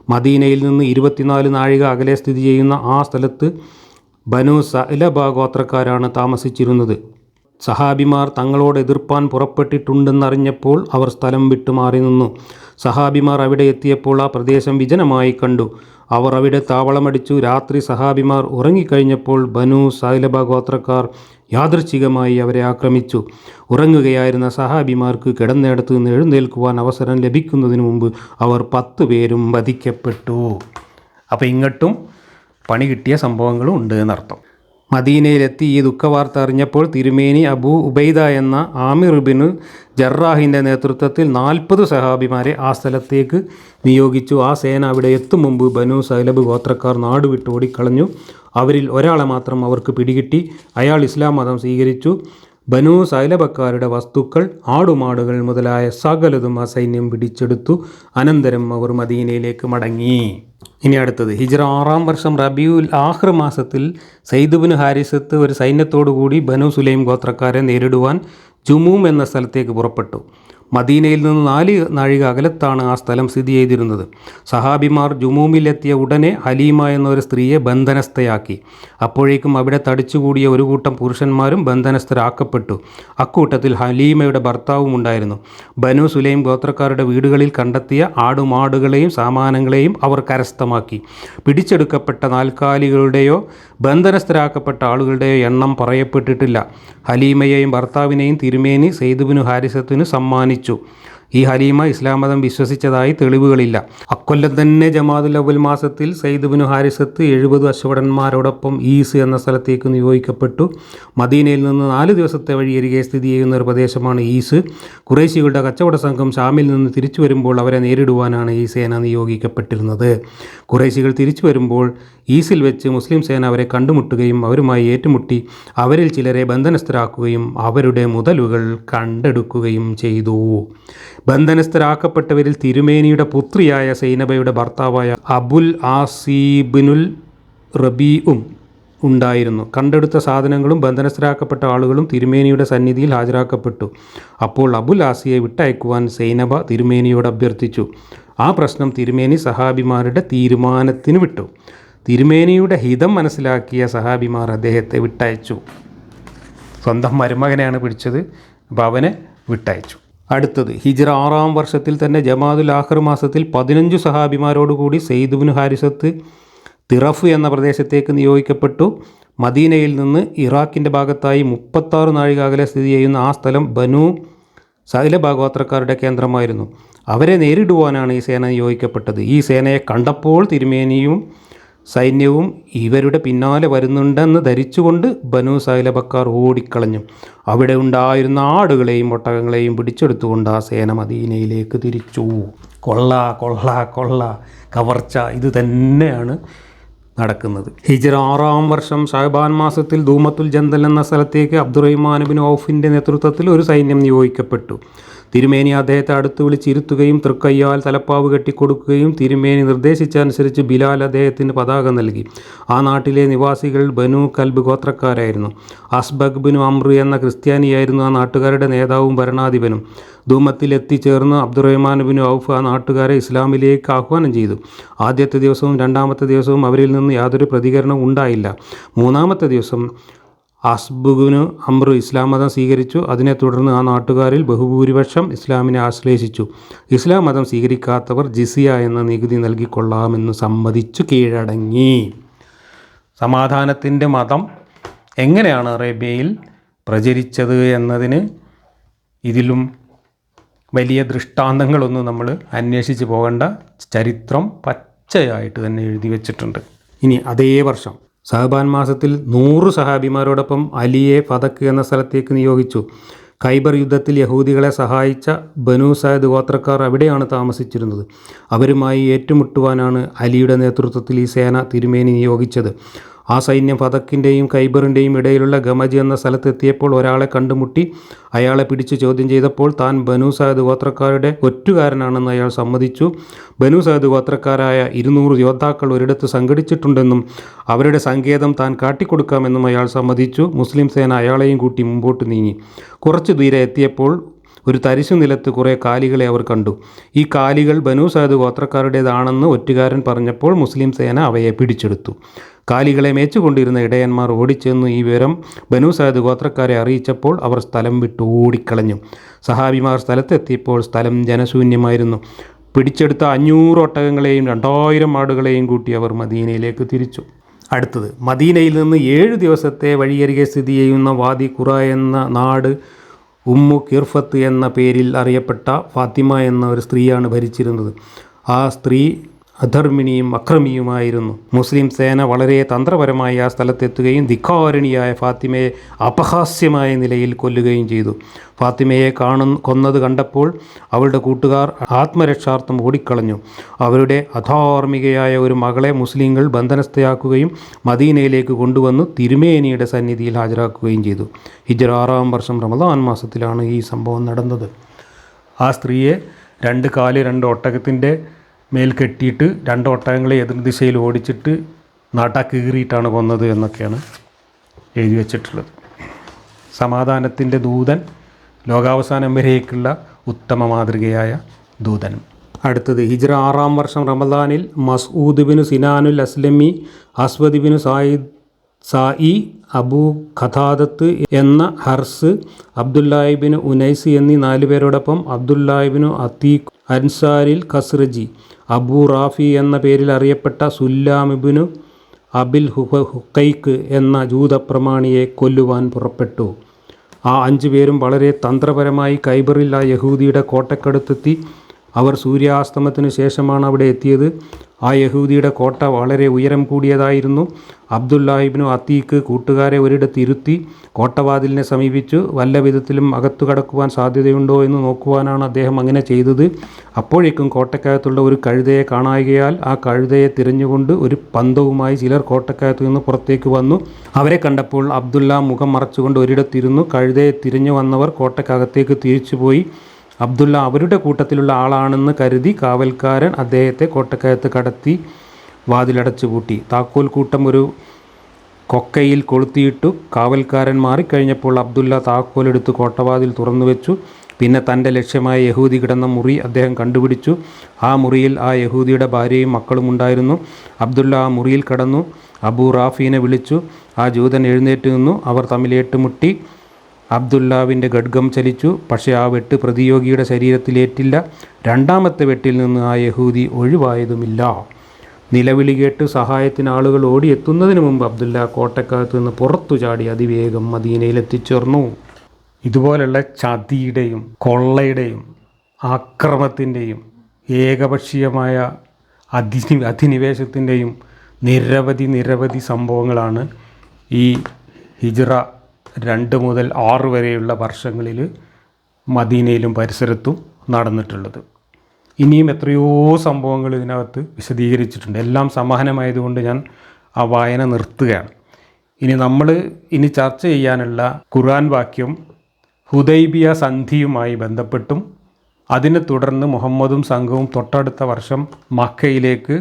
മദീനയിൽ നിന്ന് 24 നാഴിക അകലെ സ്ഥിതി ചെയ്യുന്ന ആ സ്ഥലത്ത് ബനു സഅലബ ഗോത്രക്കാരാണ് താമസിച്ചിരുന്നത്. സഹാബിമാർ തങ്ങളോട് എതിർപ്പാൻ പുറപ്പെട്ടിട്ടുണ്ടെന്നറിഞ്ഞപ്പോൾ അവർ സ്ഥലം വിട്ടു മാറി നിന്നു. സഹാബിമാർ അവിടെ എത്തിയപ്പോൾ ആ പ്രദേശം വിജനമായി കണ്ടു. അവർ അവിടെ താവളമടിച്ചു. രാത്രി സഹാബിമാർ ഉറങ്ങിക്കഴിഞ്ഞപ്പോൾ ബനു സഅലബ ഗോത്രക്കാർ യാദൃച്ഛികമായി അവരെ ആക്രമിച്ചു. ഉറങ്ങുകയായിരുന്ന സഹാബിമാർക്ക് കിടന്നിടത്ത് നിന്ന് എഴുന്നേൽക്കുവാൻ അവസരം ലഭിക്കുന്നതിന് മുമ്പ് അവർ 10 പേരും വധിക്കപ്പെട്ടു. അപ്പോൾ ഇങ്ങോട്ടും പണി കിട്ടിയ സംഭവങ്ങളും ഉണ്ട് എന്നർത്ഥം. മദീനയിലെത്തി ഈ ദുഃഖവാർത്ത അറിഞ്ഞപ്പോൾ തിരുമേനി അബൂ ഉബൈദ എന്ന ആമിർ ബിൻ ജറാഹിൻ്റെ നേതൃത്വത്തിൽ 40 സഹാബിമാരെ ആ സ്ഥലത്തേക്ക് നിയോഗിച്ചു. ആ സേന അവിടെ എത്തും മുമ്പ് ബനു സഅലബ് ഗോത്രക്കാർ നാടുവിട്ട് ഓടിക്കളഞ്ഞു. അവരിൽ ഒരാളെ മാത്രം അവർക്ക് പിടികിട്ടി. അയാൾ ഇസ്ലാം മതം സ്വീകരിച്ചു. ബനു സഅലബക്കാരുടെ വസ്തുക്കൾ, ആടുമാടുകൾ മുതലായ സകലതും ആ സൈന്യം പിടിച്ചെടുത്തു. അനന്തരം അവർ മദീനയിലേക്ക് മടങ്ങി. ഇനി അടുത്തത് ഹിജ്റ 6-ാം വർഷം റബിയുൽ ആഖിർ മാസത്തിൽ സയ്യിദ് ഇബ്നു ഹാരിസത്ത് ഒരു സൈന്യത്തോടുകൂടി ബനു സുലൈം ഗോത്രക്കാരെ നേരിടുവാൻ ജുമൂം എന്ന സ്ഥലത്തേക്ക് പുറപ്പെട്ടു. മദീനയിൽ നിന്ന് 4 നാഴിക അകലത്താണ് ആ സ്ഥലം സ്ഥിതി ചെയ്തിരുന്നത്. സഹാബിമാർ ജുമൂമിലെത്തിയ ഉടനെ ഹലീമ എന്നൊരു സ്ത്രീയെ ബന്ധനസ്ഥയാക്കി. അപ്പോഴേക്കും അവിടെ തടിച്ചുകൂടിയ ഒരു കൂട്ടം പുരുഷന്മാരും ബന്ധനസ്ഥരാക്കപ്പെട്ടു. അക്കൂട്ടത്തിൽ ഹലീമയുടെ ഭർത്താവും ഉണ്ടായിരുന്നു. ബനു സുലൈം ഗോത്രക്കാരുടെ വീടുകളിൽ കണ്ടെത്തിയ ആടുമാടുകളെയും സാമാനങ്ങളെയും അവർ കരസ്ഥമാക്കി. പിടിച്ചെടുക്കപ്പെട്ട നാൽക്കാലികളുടെയോ ബന്ധനസ്ഥരാക്കപ്പെട്ട ആളുകളുടെയോ എണ്ണം പറയപ്പെട്ടിട്ടില്ല. ഹലീമയെയും ഭർത്താവിനെയും തിരുമേനി സയ്യിദ് ഇബ്നു ഹാരിസത്തിന് സമ്മാനിച്ചു. ഈ ഹലീമ ഇസ്ലാം മതം വിശ്വസിച്ചതായി തെളിവുകളില്ല. അക്കൊല്ലം തന്നെ ജമാദുൽ അവൽ മാസത്തിൽ സയ്യിദ് ഇബ്നു ഹാരിസത്ത് 70 അശ്വഭടന്മാരോടൊപ്പം ഈസ് എന്ന സ്ഥലത്തേക്ക് നിയോഗിക്കപ്പെട്ടു. മദീനയിൽ നിന്ന് 4 ദിവസത്തെ വഴിയരികെ സ്ഥിതി ചെയ്യുന്ന ഒരു പ്രദേശമാണ് ഈസ്. ഖുറൈശികളുടെ കച്ചവട സംഘം ഷാമിൽ നിന്ന് തിരിച്ചു വരുമ്പോൾ അവരെ നേരിടുവാനാണ് ഈ സേന നിയോഗിക്കപ്പെട്ടിരുന്നത്. ഖുറൈശികൾ തിരിച്ചു വരുമ്പോൾ ഈസിൽ വെച്ച് മുസ്ലിം സേന അവരെ കണ്ടുമുട്ടുകയും അവരുമായി ഏറ്റുമുട്ടി അവരിൽ ചിലരെ ബന്ധനസ്ഥരാക്കുകയും അവരുടെ മുതലുകൾ കണ്ടെടുക്കുകയും ചെയ്തു. ബന്ധനസ്ഥരാക്കപ്പെട്ടവരിൽ തിരുമേനിയുടെ പുത്രിയായ സൈനബയുടെ ഭർത്താവായ അബുൽ ആസീബിനുൽ റബീഉം ഉണ്ടായിരുന്നു. കണ്ടെടുത്ത സാധനങ്ങളും ബന്ധനസ്ഥരാക്കപ്പെട്ട ആളുകളും തിരുമേനിയുടെ സന്നിധിയിൽ ഹാജരാക്കപ്പെട്ടു. അപ്പോൾ അബുൽ ആസിയെ വിട്ടയക്കുവാൻ സൈനബ തിരുമേനിയോട് അഭ്യർത്ഥിച്ചു. ആ പ്രശ്നം തിരുമേനി സഹാബിമാരുടെ തീരുമാനത്തിന് വിട്ടു. തിരുമേനിയുടെ ഹിതം മനസ്സിലാക്കിയ സഹാബിമാർ അദ്ദേഹത്തെ വിട്ടയച്ചു. സ്വന്തം മരുമകനെയാണ് പിടിച്ചത്, അപ്പോൾ അവനെ വിട്ടയച്ചു. അടുത്തത് ഹിജ്റ 6-ാം വർഷത്തിൽ തന്നെ ജമാദുൽ ആഖിർ മാസത്തിൽ 15 സഹാബിമാരോടുകൂടി സയ്യിദ് ഇബ്നു ഹാരിസത്ത് തിറഫ് എന്ന പ്രദേശത്തേക്ക് നിയോഗിക്കപ്പെട്ടു. മദീനയിൽ നിന്ന് ഇറാഖിൻ്റെ ഭാഗത്തായി 36 നാഴിക അകലെ സ്ഥിതി ചെയ്യുന്ന ആ സ്ഥലം ബനു സഅലബ ഗോത്രക്കാരുടെ കേന്ദ്രമായിരുന്നു. അവരെ നേരിടുവാനാണ് ഈ സേന നിയോഗിക്കപ്പെട്ടത്. ഈ സേനയെ കണ്ടപ്പോൾ തിരുമേനിയും സൈന്യവും ഇവരുടെ പിന്നാലെ വരുന്നുണ്ടെന്ന് ധരിച്ചുകൊണ്ട് ബനു സഅലബക്കാർ ഓടിക്കളഞ്ഞു. അവിടെ ഉണ്ടായിരുന്ന ആടുകളെയും ഒട്ടകങ്ങളെയും പിടിച്ചെടുത്തുകൊണ്ട് ആ സേന മദീനയിലേക്ക് തിരിച്ചു. കൊള്ള കൊള്ള കൊള്ള കവർച്ച, ഇത് തന്നെയാണ് നടക്കുന്നത്. ഹിജ്റ 6-ാം വർഷം ഷഅബാൻ മാസത്തിൽ ധൂമത്തുൽ ജന്തൽ എന്ന സ്ഥലത്തേക്ക് അബ്ദുറഹ്മാൻ ഇബ്നു ഔഫിൻ്റെ നേതൃത്വത്തിൽ ഒരു സൈന്യം നിയോഗിക്കപ്പെട്ടു. തിരുമേനി അദ്ദേഹത്തെ അടുത്ത് വിളിച്ചിരുത്തുകയും തൃക്കയ്യാൽ തലപ്പാവ് കെട്ടിക്കൊടുക്കുകയും തിരുമേനി നിർദ്ദേശിച്ചനുസരിച്ച് ബിലാൽ അദ്ദേഹത്തിന് പതാക നൽകി. ആ നാട്ടിലെ നിവാസികൾ ബനു കൽബ് ഗോത്രക്കാരായിരുന്നു. അസ്ബഗ് ബിനു അമ്രു എന്ന ക്രിസ്ത്യാനിയായിരുന്നു ആ നാട്ടുകാരുടെ നേതാവും ഭരണാധിപനും. ധൂമത്തിൽ എത്തിച്ചേർന്ന് അബ്ദുറഹ്മാൻ ബിനു ഔഫ് ആ നാട്ടുകാരെ ഇസ്ലാമിലേക്ക് ആഹ്വാനം ചെയ്തു. ആദ്യത്തെ ദിവസവും 2-ാമത്തെ ദിവസവും അവരിൽ നിന്ന് യാതൊരു പ്രതികരണവും ഉണ്ടായില്ല. 3-ാമത്തെ ദിവസം അസ്ബുബിന് അമ്രു ഇസ്ലാം മതം സ്വീകരിച്ചു. അതിനെ തുടർന്ന് ആ നാട്ടുകാരിൽ ബഹുഭൂരിപക്ഷം ഇസ്ലാമിനെ ആശ്ലേഷിച്ചു. ഇസ്ലാം മതം സ്വീകരിക്കാത്തവർ ജിസിയ എന്ന നികുതി നൽകിക്കൊള്ളാമെന്ന് സമ്മതിച്ചു കീഴടങ്ങി. സമാധാനത്തിൻ്റെ മതം എങ്ങനെയാണ് അറേബ്യയിൽ പ്രചരിച്ചത് എന്നതിന് ഇതിലും വലിയ ദൃഷ്ടാന്തങ്ങളൊന്നും നമ്മൾ അന്വേഷിച്ച് പോകേണ്ട. ചരിത്രം പച്ചയായിട്ട് തന്നെ എഴുതി വച്ചിട്ടുണ്ട്. ഇനി അതേ വർഷം ഷഅബാൻ മാസത്തിൽ 100 സഹാബിമാരോടൊപ്പം അലിയെ ഫതക്ക് എന്ന സ്ഥലത്തേക്ക് നിയോഗിച്ചു. ഖൈബർ യുദ്ധത്തിൽ യഹൂദികളെ സഹായിച്ച ബനു സഅദ് ഗോത്രക്കാർ അവിടെയാണ് താമസിച്ചിരുന്നത്. അവരുമായി ഏറ്റുമുട്ടുവാനാണ് അലിയുടെ നേതൃത്വത്തിൽ ഈ സേന തിരുമേനി നിയോഗിച്ചത്. ആ സൈന്യം ഫതക്കിൻ്റെയും ഖൈബറിൻ്റെയും ഇടയിലുള്ള ഗമജ് എന്ന സ്ഥലത്തെത്തിയപ്പോൾ ഒരാളെ കണ്ടുമുട്ടി. അയാളെ പിടിച്ച് ചോദ്യം ചെയ്തപ്പോൾ താൻ ബനു സഅദ് ഗോത്രക്കാരുടെ ഒറ്റുകാരനാണെന്ന് അയാൾ സമ്മതിച്ചു. ബനു സഅദ് ഗോത്രക്കാരായ 200 യോദ്ധാക്കൾ ഒരിടത്ത് സംഘടിച്ചിട്ടുണ്ടെന്നും അവരുടെ സങ്കേതം താൻ കാട്ടിക്കൊടുക്കാമെന്നും അയാൾ സമ്മതിച്ചു. മുസ്ലിം സേന അയാളെയും കൂട്ടി മുമ്പോട്ട് നീങ്ങി. കുറച്ചു ദൂരെ എത്തിയപ്പോൾ ഒരു തരിശു നിലത്ത് കുറേ കാലികളെ അവർ കണ്ടു. ഈ കാലികൾ ബനു സഅദ് ഗോത്രക്കാരുടേതാണെന്ന് ഒറ്റുകാരൻ പറഞ്ഞപ്പോൾ മുസ്ലിം സേന അവയെ പിടിച്ചെടുത്തു. കാലികളെ മേച്ചുകൊണ്ടിരുന്ന ഇടയന്മാർ ഓടിച്ചെന്നു ഈ വിവരം ബനു സഅദ് ഗോത്രക്കാരെ അറിയിച്ചപ്പോൾ അവർ സ്ഥലം വിട്ട് ഓടിക്കളഞ്ഞു. സഹാബിമാർ സ്ഥലത്തെത്തിയപ്പോൾ സ്ഥലം ജനശൂന്യമായിരുന്നു. പിടിച്ചെടുത്ത 500 ഒട്ടകങ്ങളെയും 2000 ആടുകളെയും കൂട്ടി അവർ മദീനയിലേക്ക് തിരിച്ചു. അടുത്തത് മദീനയിൽ നിന്ന് 7 ദിവസത്തെ വഴിയരികെ സ്ഥിതി ചെയ്യുന്ന വാദി ഖുറ എന്ന നാട് ഉമ്മു കിർഫത്ത് എന്ന പേരിൽ അറിയപ്പെട്ട ഫാത്തിമ എന്ന ഒരു സ്ത്രീയാണ് ഭരിച്ചിരുന്നത്. ആ സ്ത്രീ അധർമ്മിണിയും അക്രമിയുമായിരുന്നു. മുസ്ലിം സേന വളരെ തന്ത്രപരമായി ആ സ്ഥലത്തെത്തുകയും ധിക്കാരിണിയായ ഫാത്തിമയെ അപഹാസ്യമായ നിലയിൽ കൊല്ലുകയും ചെയ്തു. ഫാത്തിമയെ കൊന്നത് കണ്ടപ്പോൾ അവളുടെ കൂട്ടുകാർ ആത്മരക്ഷാർത്ഥം ഓടിക്കളഞ്ഞു. അവരുടെ അധാർമികയായ ഒരു മകളെ മുസ്ലിങ്ങൾ ബന്ധനസ്ഥയാക്കുകയും മദീനയിലേക്ക് കൊണ്ടുവന്നു തിരുമേനിയുടെ സന്നിധിയിൽ ഹാജരാക്കുകയും ചെയ്തു. ഹിജ്റ 6-ാം വർഷം റമദാൻ മാസത്തിലാണ് ഈ സംഭവം നടന്നത്. ആ സ്ത്രീയെ 2 കാല് 2 ഒട്ടകത്തിൻ്റെ മേൽ കെട്ടിയിട്ട് 2 ഒട്ടകങ്ങളെ എതിർ ദിശയിൽ ഓടിച്ചിട്ട് നാട്ടാ കീറിയിട്ടാണ് കൊന്നത് എന്നൊക്കെയാണ് എഴുതി വച്ചിട്ടുള്ളത്. സമാധാനത്തിൻ്റെ ദൂതൻ, ലോകാവസാനം വരേക്കുള്ള ഉത്തമ മാതൃകയായ ദൂതൻ. അടുത്തത് ഹിജ്റ 6-ാം വർഷം റമദാനിൽ മസ്ഊദ് ബിൻ സിനാനുൽ അസ്ലമി, അസ്വദ് ബിൻ സായി, അബൂ ഖതാദത്ത് എന്ന ഹർസ്, അബ്ദുല്ലാഹിബിൻ ഉനൈസ് എന്നീ 4 പേരോടൊപ്പം അബ്ദുല്ലാഹിബിൻ അത്തീഖ് അൻസാരിൽ ഖസ്റജി, അബൂ റാഫി എന്ന പേരിൽ അറിയപ്പെട്ട സുല്ലാമിബിനു അബിൽ ഹുഖൈക്ക് എന്ന ജൂതപ്രമാണിയെ കൊല്ലുവാൻ പുറപ്പെട്ടു. ആ 5 പേരും വളരെ തന്ത്രപരമായി ഖൈബറിൽ ആ യഹൂദിയുടെ കോട്ടക്കടുത്തെത്തി. അവർ സൂര്യാസ്തമനത്തിന് ശേഷമാണ് അവിടെ എത്തിയത്. ആ യഹൂദിയുടെ കോട്ട വളരെ ഉയരം കൂടിയതായിരുന്നു. അബ്ദുല്ലാഹിബ്നു അത്തീഖ് കൂട്ടുകാരെ ഒരിടത്ത് ഇരുത്തി കോട്ടവാതിലിനെ സമീപിച്ചു. വല്ല വിധത്തിലും അകത്തു കടക്കുവാൻ സാധ്യതയുണ്ടോ എന്ന് നോക്കുവാനാണ് അദ്ദേഹം അങ്ങനെ ചെയ്തത്. അപ്പോഴേക്കും കോട്ടക്കകത്തുള്ള ഒരു കഴുതയെ കാണായികയാൽ ആ കഴുതയെ തിരഞ്ഞുകൊണ്ട് ഒരു പന്തവുമായി ചിലർ കോട്ടക്കകത്തു നിന്ന് പുറത്തേക്ക് വന്നു. അവരെ കണ്ടപ്പോൾ അബ്ദുല്ല മുഖം മറച്ചുകൊണ്ട് ഒരിടത്തിരുന്നു. കഴുതയെ തിരിഞ്ഞു വന്നവർ കോട്ടക്കകത്തേക്ക് തിരിച്ചുപോയി. അബ്ദുല്ല അവരുടെ കൂട്ടത്തിലുള്ള ആളാണെന്ന് കരുതി കാവൽക്കാരൻ അദ്ദേഹത്തെ കോട്ടക്കകത്ത് കടത്തി വാതിലടച്ചു പൂട്ടി. താക്കോൽ കൂട്ടം ഒരു കൊക്കയിൽ കൊളുത്തിയിട്ടു. കാവൽക്കാരൻ മാറിക്കഴിഞ്ഞപ്പോൾ അബ്ദുല്ല താക്കോലെടുത്ത് കോട്ടവാതിൽ തുറന്നു വെച്ചു. പിന്നെ തൻ്റെ ലക്ഷ്യമായ യഹൂദി കിടന്ന മുറി അദ്ദേഹം കണ്ടുപിടിച്ചു. ആ മുറിയിൽ ആ യഹൂദിയുടെ ഭാര്യയും മക്കളും ഉണ്ടായിരുന്നു. അബ്ദുല്ല ആ മുറിയിൽ കടന്നു. അബൂ റാഫീനെ വിളിച്ചു. ആ ജൂതൻ എഴുന്നേറ്റ് നിന്നു. അവർ തമ്മിൽ ഏറ്റുമുട്ടി. അബ്ദുല്ലാവിൻ്റെ ഖഡ്ഗം ചലിച്ചു. പക്ഷേ ആ വെട്ട് പ്രതിയോഗിയുടെ ശരീരത്തിലേറ്റില്ല. 2ാമത്തെ വെട്ടിൽ നിന്ന് ആ യഹൂദി ഒഴിവായതുമില്ല. നിലവിളി കേട്ട് സഹായത്തിന് ആളുകൾ ഓടിയെത്തുന്നതിന് മുമ്പ് അബ്ദുല്ല കോട്ടക്കകത്ത് നിന്ന് പുറത്തു ചാടി അതിവേഗം മദീനയിൽ എത്തിച്ചേർന്നു. ഇതുപോലുള്ള ചതിയുടെയും കൊള്ളയുടെയും ആക്രമത്തിൻ്റെയും ഏകപക്ഷീയമായ അധിനിവേശത്തിൻ്റെയും നിരവധി സംഭവങ്ങളാണ് ഈ ഹിജ്റ 2 മുതൽ 6 വരെയുള്ള വർഷങ്ങളിൽ മദീനയിലും പരിസരത്തും നടന്നിട്ടുള്ളത്. ഇനിയും എത്രയോ സംഭവങ്ങൾ ഇതിനകത്ത് വിശദീകരിച്ചിട്ടുണ്ട്. എല്ലാം സമാനമായതുകൊണ്ട് ഞാൻ ആ വായന നിർത്തുകയാണ്. നമ്മൾ ചർച്ച ചെയ്യാനുള്ള ഖുർആൻ വാക്യം ഹുദൈബിയ സന്ധിയുമായി ബന്ധപ്പെട്ടും അതിനെ തുടർന്ന് മുഹമ്മദും സംഘവും തൊട്ടടുത്ത വർഷം മക്കയിലേക്ക്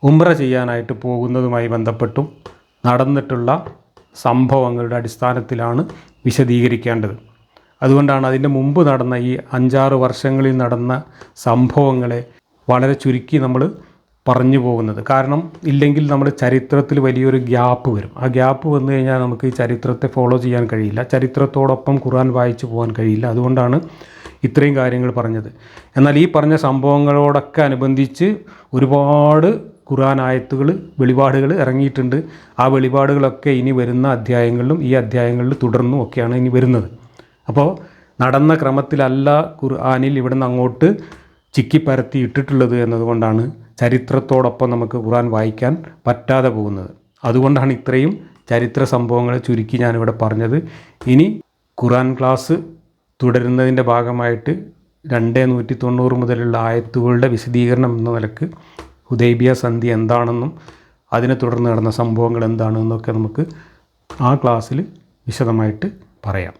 ഉംറ ചെയ്യാനായിട്ട് പോകുന്നതുമായി ബന്ധപ്പെട്ടും നടന്നിട്ടുള്ള സംഭവങ്ങളുടെ അടിസ്ഥാനത്തിലാണ് വിശദീകരിക്കേണ്ടത്. അതുകൊണ്ടാണ് അതിൻ്റെ മുമ്പ് നടന്ന ഈ 5-6 വർഷങ്ങളിൽ നടന്ന സംഭവങ്ങളെ വളരെ ചുരുക്കി നമ്മൾ പറഞ്ഞു പോകുന്നത്. കാരണം ഇല്ലെങ്കിൽ നമ്മൾ ചരിത്രത്തിൽ വലിയൊരു ഗ്യാപ്പ് വരും. ആ ഗ്യാപ്പ് വന്നു കഴിഞ്ഞാൽ നമുക്ക് ഈ ചരിത്രത്തെ ഫോളോ ചെയ്യാൻ കഴിയില്ല. ചരിത്രത്തോടൊപ്പം ഖുർആൻ വായിച്ചു പോകാൻ കഴിയില്ല. അതുകൊണ്ടാണ് ഇത്രയും കാര്യങ്ങൾ പറഞ്ഞത്. എന്നാൽ ഈ പറഞ്ഞ സംഭവങ്ങളോടൊക്കെ അനുബന്ധിച്ച് ഒരുപാട് ഖുർആൻ ആയത്തുകൾ, വെളിപാടുകൾ ഇറങ്ങിയിട്ടുണ്ട്. ആ വെളിപാടുകളൊക്കെ ഇനി വരുന്ന അധ്യായങ്ങളിലും ഈ അധ്യായങ്ങളിൽ തുടർന്നും ഒക്കെയാണ് ഇനി വരുന്നത്. അപ്പോൾ നടന്ന ക്രമത്തിലല്ല ഖുർആനിൽ ഇവിടുന്ന് അങ്ങോട്ട് ചിക്കിപ്പരത്തി ഇട്ടിട്ടുള്ളത് എന്നതുകൊണ്ടാണ് ചരിത്രത്തോടൊപ്പം നമുക്ക് ഖുർആൻ വായിക്കാൻ പറ്റാതെ പോകുന്നത്. അതുകൊണ്ടാണ് ഇത്രയും ചരിത്ര സംഭവങ്ങളെ ചുരുക്കി ഞാനിവിടെ പറഞ്ഞത്. ഇനി ഖുർആൻ ക്ലാസ് തുടരുന്നതിൻ്റെ ഭാഗമായിട്ട് 290 മുതലുള്ള ആയത്തുകളുടെ വിശദീകരണം എന്ന നിലക്ക് ഹുദൈബിയ സന്ധി എന്താണെന്നും അതിനെ തുടർന്ന് നടന്ന സംഭവങ്ങൾ എന്താണെന്നൊക്കെ നമുക്ക് ആ ക്ലാസ്സിൽ വിശദമായിട്ട് പറയാം.